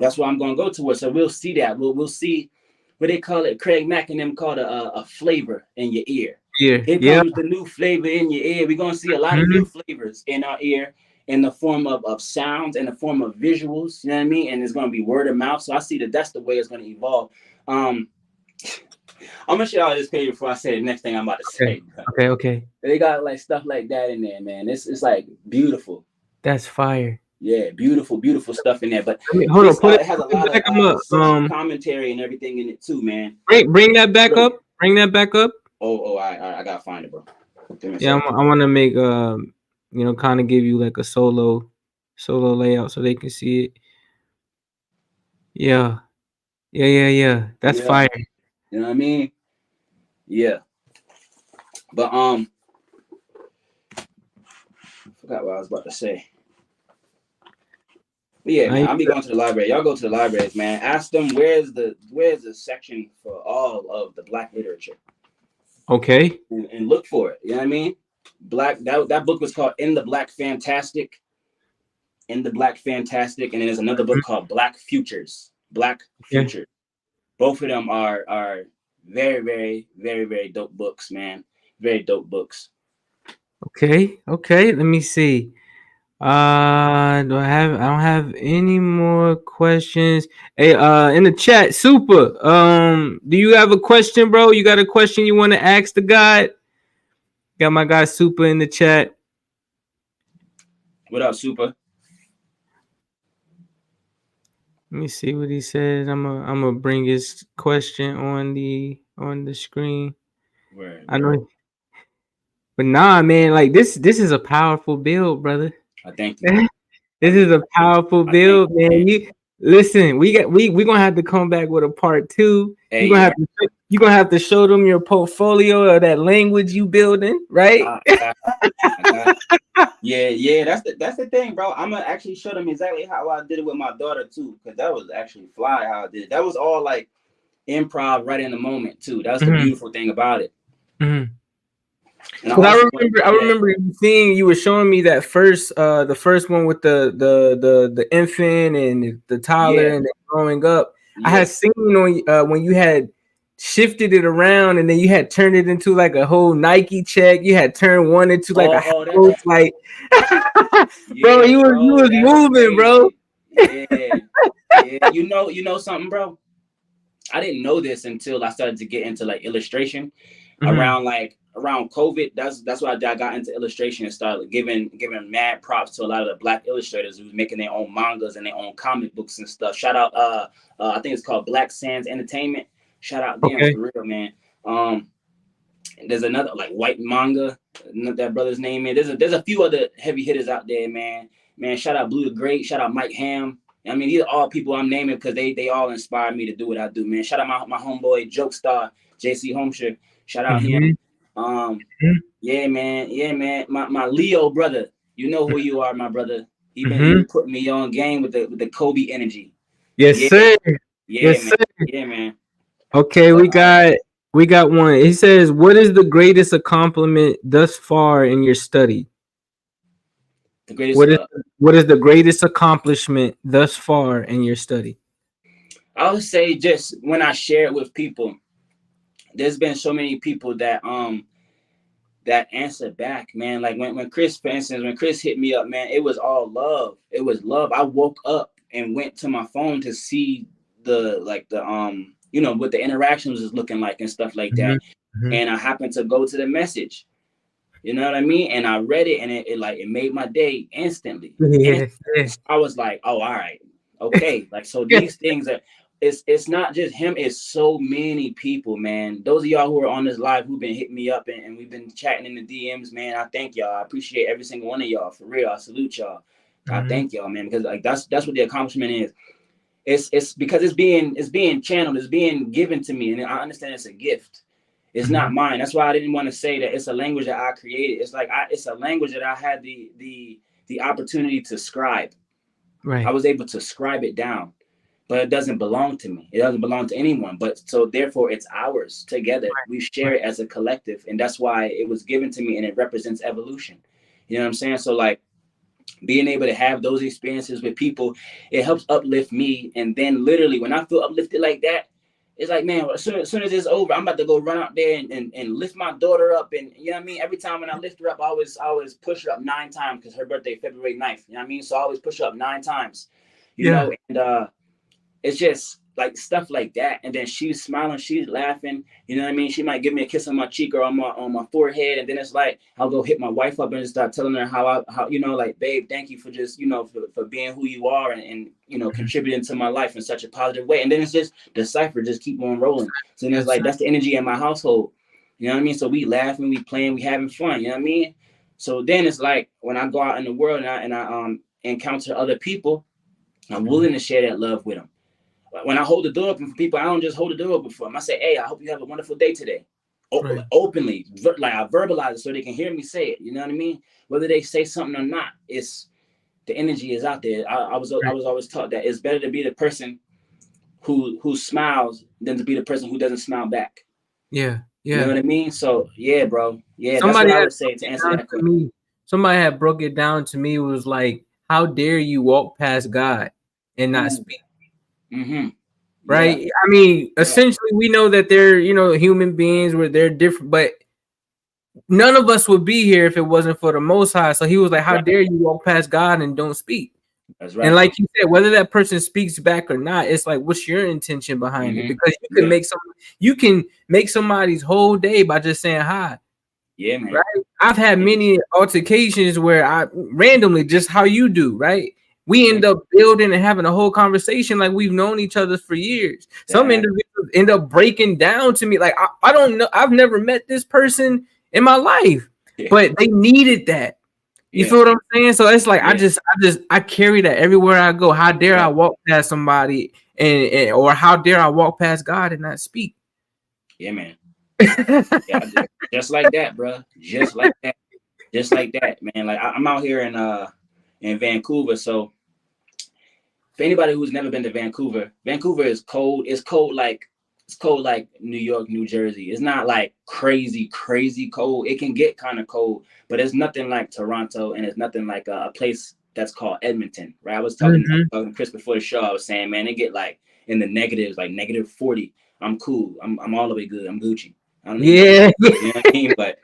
that's what I'm going to go towards. So we'll see that. We'll see what they call it. Craig Mack and them called a flavor in your ear. ear. Here Yeah. comes the new flavor in your ear. We're gonna see a lot of new flavors in our ear in the form of sounds, in the form of visuals, you know what I mean? And it's gonna be word of mouth. So I see that that's the way it's gonna evolve. I'm gonna show y'all this page before I say the next thing I'm about to say. Okay. They got like stuff like that in there, man. It's like beautiful. That's fire. Yeah, beautiful stuff in there. But Hold on, it has a lot back of up. social commentary and everything in it too, man. Bring that back up. Bring that back up. I gotta find it, bro. Yeah, I want to make kind of give you like a solo layout so they can see it. Yeah. That's fire. You know what I mean? Yeah. But I forgot what I was about to say. But yeah, man, I'll be going to the library. Y'all go to the libraries, man. Ask them where's the section for all of the Black literature. Okay. And look for it. You know what I mean? That book was called In the Black Fantastic. In the Black Fantastic, and then there's another book called Black Futures. Black Futures. Both of them are very, very, very, very dope books, man. Very dope books. Okay. Let me see. I don't have any more questions. Hey, in the chat, Super. Do you have a question, bro? You got a question you want to ask the guy? Got my guy Super in the chat. What up, Super? Let me see what he says. I'm gonna bring his question on the screen. Word. I know, but nah, man. Like this is a powerful build, brother. I thank you. This is a powerful build, man. You listen. We gonna have to come back with a part 2. Hey, you're gonna have to show them your portfolio of that language you building, right? Yeah. That's the thing, bro. I'm gonna actually show them exactly how I did it with my daughter too, because that was actually fly how I did it. That was all like improv right in the moment too. That's the beautiful thing about it. And I remember seeing you were showing me that the first one with the infant and the toddler and growing up. I had seen on when you had shifted it around and then you had turned it into like a whole Nike check. You had turned one into like a house, like bro, you was moving, crazy. Bro. Yeah. You know something, bro? I didn't know this until I started to get into like illustration around COVID. That's why I got into illustration and started giving mad props to a lot of the Black illustrators who's making their own mangas and their own comic books and stuff. Shout out I think it's called Black Sands Entertainment. Shout out them for real, man. There's another like White Manga, that brother's name, man. There's a few other heavy hitters out there, man. Shout out Blue the Great, shout out Mike Ham. I mean, these are all people I'm naming because they all inspire me to do what I do, man. Shout out my homeboy Jokestar, JC Homeshire. Shout out him. Yeah, man. My Leo brother, you know who you are, my brother. He been putting me on game with the Kobe energy. Yes, sir. Yeah, man. Okay, we got one. He says, "What is the greatest accomplishment thus far in your study?" What is the greatest accomplishment thus far in your study? I would say just when I share it with people, there's been so many people that answer back, man. Like when Chris, for instance, when Chris hit me up, man, it was all love. It was love. I woke up and went to my phone to see what the interactions is looking like and stuff like that. And I happened to go to the message. You know what I mean? And I read it and it made my day instantly. I was like, oh, all right. Okay. Like, so these things are, it's not just him, it's so many people, man. Those of y'all who are on this live who've been hitting me up and we've been chatting in the DMs, man. I thank y'all. I appreciate every single one of y'all. For real. I salute y'all. I thank y'all, man, because like that's what the accomplishment is. It's because it's being channeled, it's being given to me, and I understand it's a gift. It's not mine. That's why I didn't want to say that it's a language that I created. It's like it's a language that I had the opportunity to scribe. Right. I was able to scribe it down, but it doesn't belong to me. It doesn't belong to anyone. But so therefore, it's ours together. We share it as a collective, and that's why it was given to me, and it represents evolution. You know what I'm saying? So like, being able to have those experiences with people, it helps uplift me. And then literally when I feel uplifted like that, it's like, man, as soon as it's over, I'm about to go run out there and lift my daughter up. And you know what I mean? Every time when I lift her up, I always push her up 9 times because her birthday February 9th. You know what I mean? So I always push her up 9 times, you know, and it's just like stuff like that. And then she's smiling, she's laughing, you know what I mean? She might give me a kiss on my cheek or on my forehead. And then it's like, I'll go hit my wife up and just start telling her how, you know, like, babe, thank you for just, you know, for being who you are and, you know, contributing to my life in such a positive way. And then it's just the cipher just keep on rolling. So then it's like, that's the energy in my household. You know what I mean? So we laughing, we playing, we having fun, you know what I mean? So then it's like, when I go out in the world and I encounter other people, I'm willing to share that love with them. When I hold the door open for people, I don't just hold the door open for them. I say, hey, I hope you have a wonderful day today. Openly, like I verbalize it so they can hear me say it. You know what I mean? Whether they say something or not, it's the energy is out there. I was always taught that it's better to be the person who smiles than to be the person who doesn't smile back. Yeah. You know what I mean? So yeah, bro. Yeah, Somebody that's what I would say to answer that question. Somebody had broke it down to me. It was like, how dare you walk past God and not speak? Mm-hmm. Right. Yeah. I mean, essentially, we know that they're, you know, human beings where they're different, but none of us would be here if it wasn't for the Most High. So he was like, how dare you walk past God and don't speak? That's right. And like you said, whether that person speaks back or not, it's like, what's your intention behind it? Because you can make somebody's whole day by just saying hi. Yeah, man. Right. I've had many altercations where I randomly, just how you do, right? We end up building and having a whole conversation like we've known each other for years. Some individuals end up breaking down to me like, I don't know. I've never met this person in my life, but they needed that. You feel what I'm saying? So it's like, I carry that everywhere I go. How dare I walk past somebody and or how dare I walk past God and not speak? Yeah, man. Yeah, just like that, bro. Just like that, man. Like I'm out here in Vancouver. So for anybody who's never been to Vancouver, Vancouver is cold. It's cold like New York, New Jersey. It's not like crazy cold. It can get kind of cold, but it's nothing like Toronto, and it's nothing like a place that's called Edmonton, right? I was talking to Chris before the show. I was saying, man, they get like in the negatives, like -40. I'm cool. I'm all the way good. I'm Gucci. I don't you know what I mean? But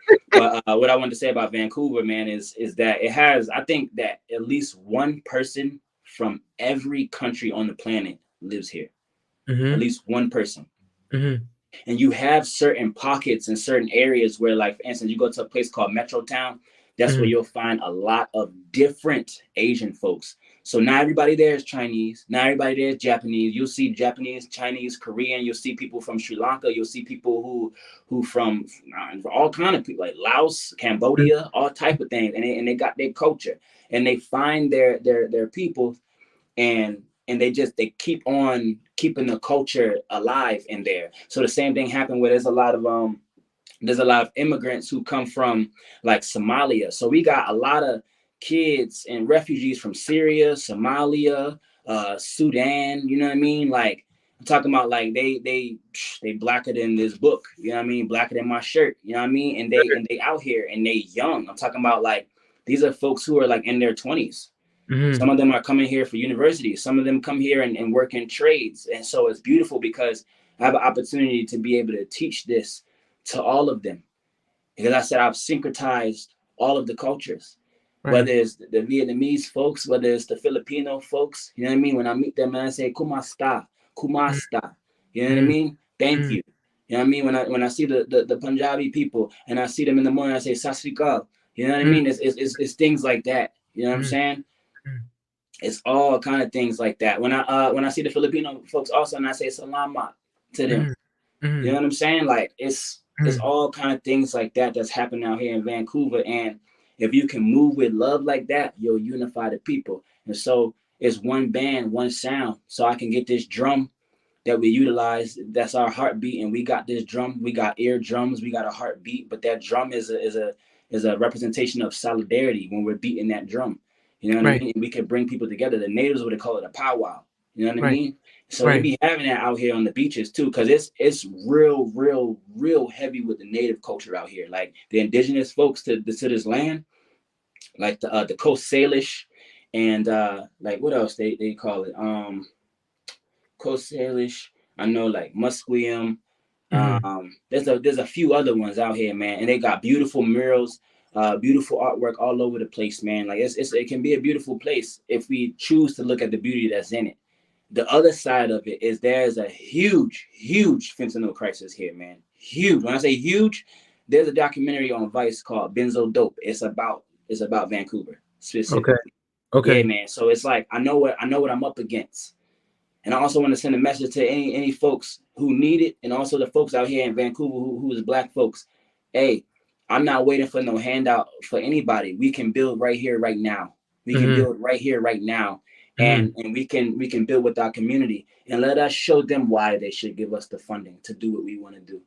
what I wanted to say about Vancouver, man, is that it has, I think that at least one person from every country on the planet lives here. At least one person. And you have certain pockets and certain areas where, like, for instance, you go to a place called Metrotown. That's where you'll find a lot of different Asian folks. So not everybody there is Chinese. Not everybody there is Japanese. You'll see Japanese, Chinese, Korean. You'll see people from Sri Lanka. You'll see people who from all kind of people, like Laos, Cambodia, all type of things. And they got their culture, and they find their people, and they keep on keeping the culture alive in there. So the same thing happened where there's a lot of immigrants who come from like Somalia. So we got a lot of kids and refugees from Syria, Somalia, Sudan, you know what I mean? Like, I'm talking about like they blacker than this book, you know what I mean? Blacker than my shirt, you know what I mean? And they out here and they young. I'm talking about like, these are folks who are like in their 20s. Some of them are coming here for university. Some of them come here and work in trades. And so it's beautiful because I have an opportunity to be able to teach this to all of them. Because I said I've syncretized all of the cultures, whether it's the Vietnamese folks, whether it's the Filipino folks, you know what I mean? When I meet them, I say, Kumasta, Kumasta, you know what I mean? Thank you. You know what I mean? When I see the Punjabi people and I see them in the morning, I say, Sat Sri Akal, you know what I mean? It's things like that. You know what I'm saying? It's all kind of things like that. When I see the Filipino folks also, and I say salamat to them, you know what I'm saying? Like it's all kind of things like that that's happening out here in Vancouver. And if you can move with love like that, you'll unify the people. And so it's one band, one sound. So I can get this drum that we utilize. That's our heartbeat. And we got this drum. We got ear drums. We got a heartbeat. But that drum is a representation of solidarity when we're beating that drum. You know what I mean? And we can bring people together. The natives would call it a powwow. You know what I mean? So we be having that out here on the beaches too, because it's real heavy with the native culture out here. Like the indigenous folks to this land, like the Coast Salish, and like what else they call it? Coast Salish. I know like Musqueam. Mm-hmm. There's a few other ones out here, man, and they got beautiful murals, beautiful artwork all over the place, man. Like it can be a beautiful place if we choose to look at the beauty that's in it. The other side of it is there's a huge fentanyl crisis here, man. Huge. When I say huge, there's a documentary on Vice called Benzo Dope. It's about Vancouver Okay. specifically. Yeah, Okay. man. So it's like I know what I'm up against. And I also want to send a message to any folks who need it, and also the folks out here in Vancouver who is Black folks. Hey, I'm not waiting for no handout for anybody. We can build right here, right now. We can Mm-hmm. build right here, right now, Mm-hmm. and we can build with our community, and let us show them why they should give us the funding to do what we want to do.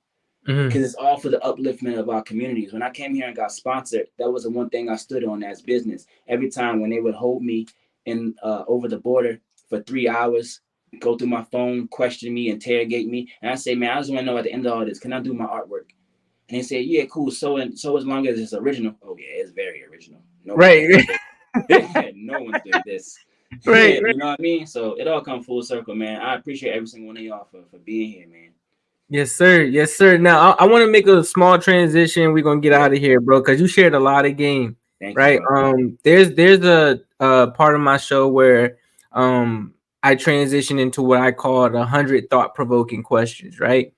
Mm-hmm. Because it's all for the upliftment of our communities. When I came here and got sponsored, that was the one thing I stood on as business. Every time when they would hold me in over the border for 3 hours, go through my phone, question me, interrogate me, and I say, man, I just want to know at the end of all this, can I do my artwork? And they say, yeah, cool. So as long as it's original. Oh yeah, it's very original. No one's Right. doing this. No one's doing this. Right. You know what I mean? So it all come full circle, man. I appreciate every single one of y'all for being here, man. Yes, sir. Yes, sir. Now I want to make a small transition. We're gonna get Yeah. out of here, bro, because you shared a lot of game. Thank you, Right. bro. There's a part of my show where I transition into what I call 100 thought provoking questions. Right.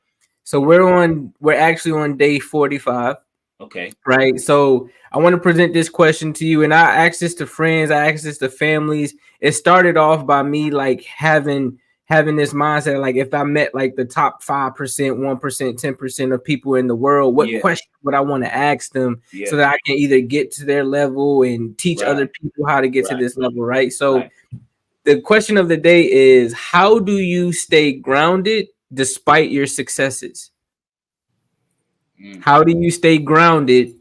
So we're actually on day 45. Okay. Right. So I want to present this question to you, and I asked this to friends, I asked this to families. It started off by me like having this mindset, like if I met like the top 5%, 1%, 10% of people in the world, what Yeah. question would I want to ask them Yeah. so that I can either get to their level and teach Right. other people how to get to Right. this level, right? So Right. the question of the day is, how do you stay grounded despite your successes? Mm. How do you stay grounded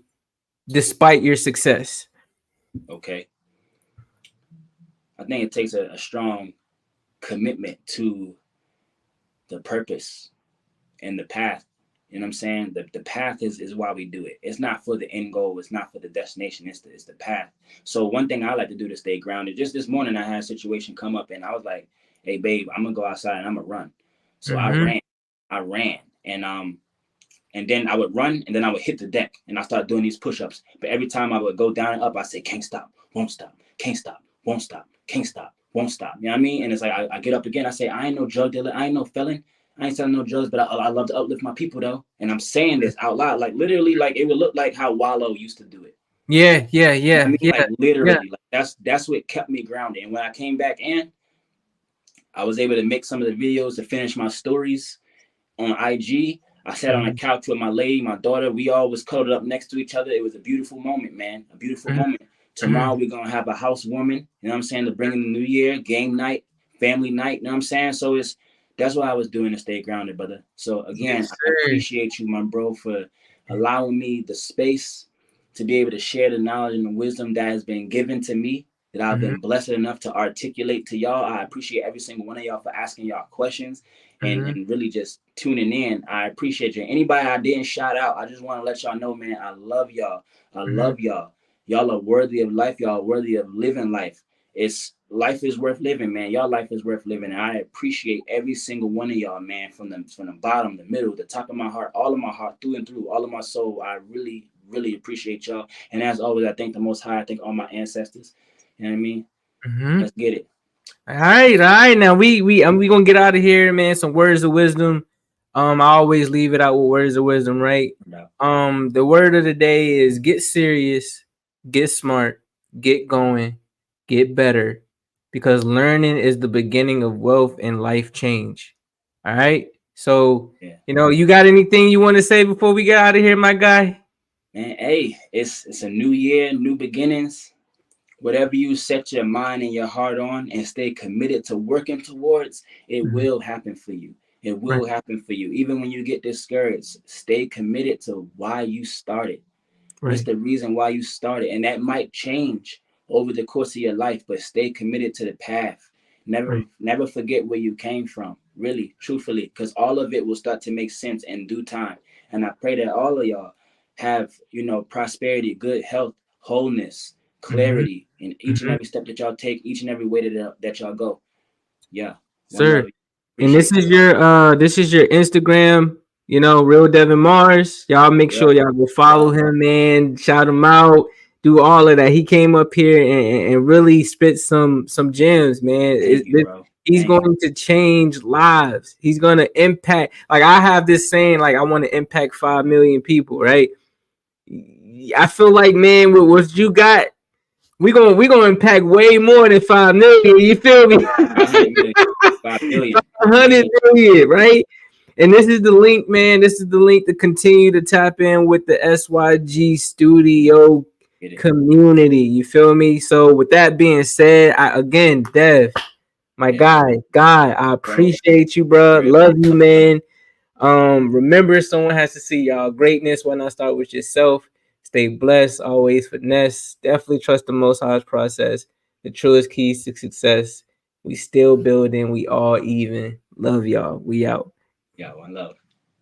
despite your success? Okay. I think it takes a strong commitment to the purpose and the path. You know what I'm saying? The path is why we do it. It's not for the end goal. It's not for the destination. It's the path. So one thing I like to do to stay grounded. Just this morning, I had a situation come up, and I was like, "Hey, babe, I'm gonna go outside and I'm gonna run." So Mm-hmm. I ran, and then I would run, and then I would hit the deck, and I started doing these push-ups. But every time I would go down and up, I say, "Can't stop, won't stop, can't stop, won't stop, can't stop, won't stop." You know what I mean? And it's like I get up again. I say, "I ain't no drug dealer. I ain't no felon. I ain't selling no drugs, but I love to uplift my people though." And I'm saying this out loud, like literally, like it would look like how Wallow used to do it. Yeah, yeah, You know what I yeah, mean? yeah, Like yeah. literally, like that's what kept me grounded. And when I came back in, I was able to make some of the videos to finish my stories on IG. I sat on a Mhm, couch with my lady, my daughter. We all was cuddled up next to each other. It was a beautiful moment, man. A beautiful mhm, moment. Tomorrow mhm. we're gonna have a housewarming, you know what I'm saying, to bring in the new year, game night, family night, you know what I'm saying? So that's what I was doing to stay grounded, brother. So again, Yes, I sir. appreciate you, my bro, for allowing me the space to be able to share the knowledge and the wisdom that has been given to me, that I've Mhm, been blessed enough to articulate to y'all. I appreciate every single one of y'all for asking y'all questions mhm, and really just tuning in. I appreciate you. Anybody I didn't shout out, I just want to let y'all know, man, I love y'all. I mhm, love y'all. Y'all are worthy of life. Y'all are worthy of living life. It's life is worth living, man. Y'all life is worth living. And I appreciate every single one of y'all, man, from the bottom, the middle, the top of my heart, all of my heart, through and through, all of my soul. I really, really appreciate y'all. And as always, I thank the Most High. I thank all my ancestors. You know what I mean? mhm. Let's get it. All right, all right. Now we gonna get out of here, man. Some words of wisdom. I always leave it out with words of wisdom, right? No. The word of the day is get serious, get smart, get going, get better, because learning is the beginning of wealth and life change. All right. So Yeah. you got anything you want to say before we get out of here, my guy? Man, hey, it's a new year, new beginnings. Whatever you set your mind and your heart on and stay committed to working towards, it Mhm. will happen for you. It Right, will happen for you. Even when you get discouraged, stay committed to why you started. What's right. the reason why you started? And that might change over the course of your life, but stay committed to the path. Right. Never forget where you came from, really, truthfully, because all of it will start to make sense in due time. And I pray that all of y'all have, prosperity, good health, wholeness, Mhm, clarity in each and mhm. every step that y'all take, each and every way that y'all go. Yeah. One Sir, love. And this Appreciate is your Instagram, you know, Real Devon Mars. Y'all make you. sure y'all go follow him, man. Shout him out. Do all of that. He came up here and really spit some gems, man. Thank you, bro. He's Thank you. going to change lives. He's going to impact. Like I have this saying, like I want to impact 5 million people, right? I feel like, man, with what you got, we gonna impact way more than 5 million. You feel me? 500 million. 5 billion. 100 million, right? And this is the link, man. This is the link to continue to tap in with the SYG Studio community. You feel me? So with that being said, again, Dev, my guy, I appreciate you, bro. Love you, man. Remember, someone has to see y'all greatness. Why not start with yourself? Stay blessed, always finesse. Definitely trust the Most High's process. The truest keys to success. We still building. We all even. Love y'all. We out. Yeah, one love.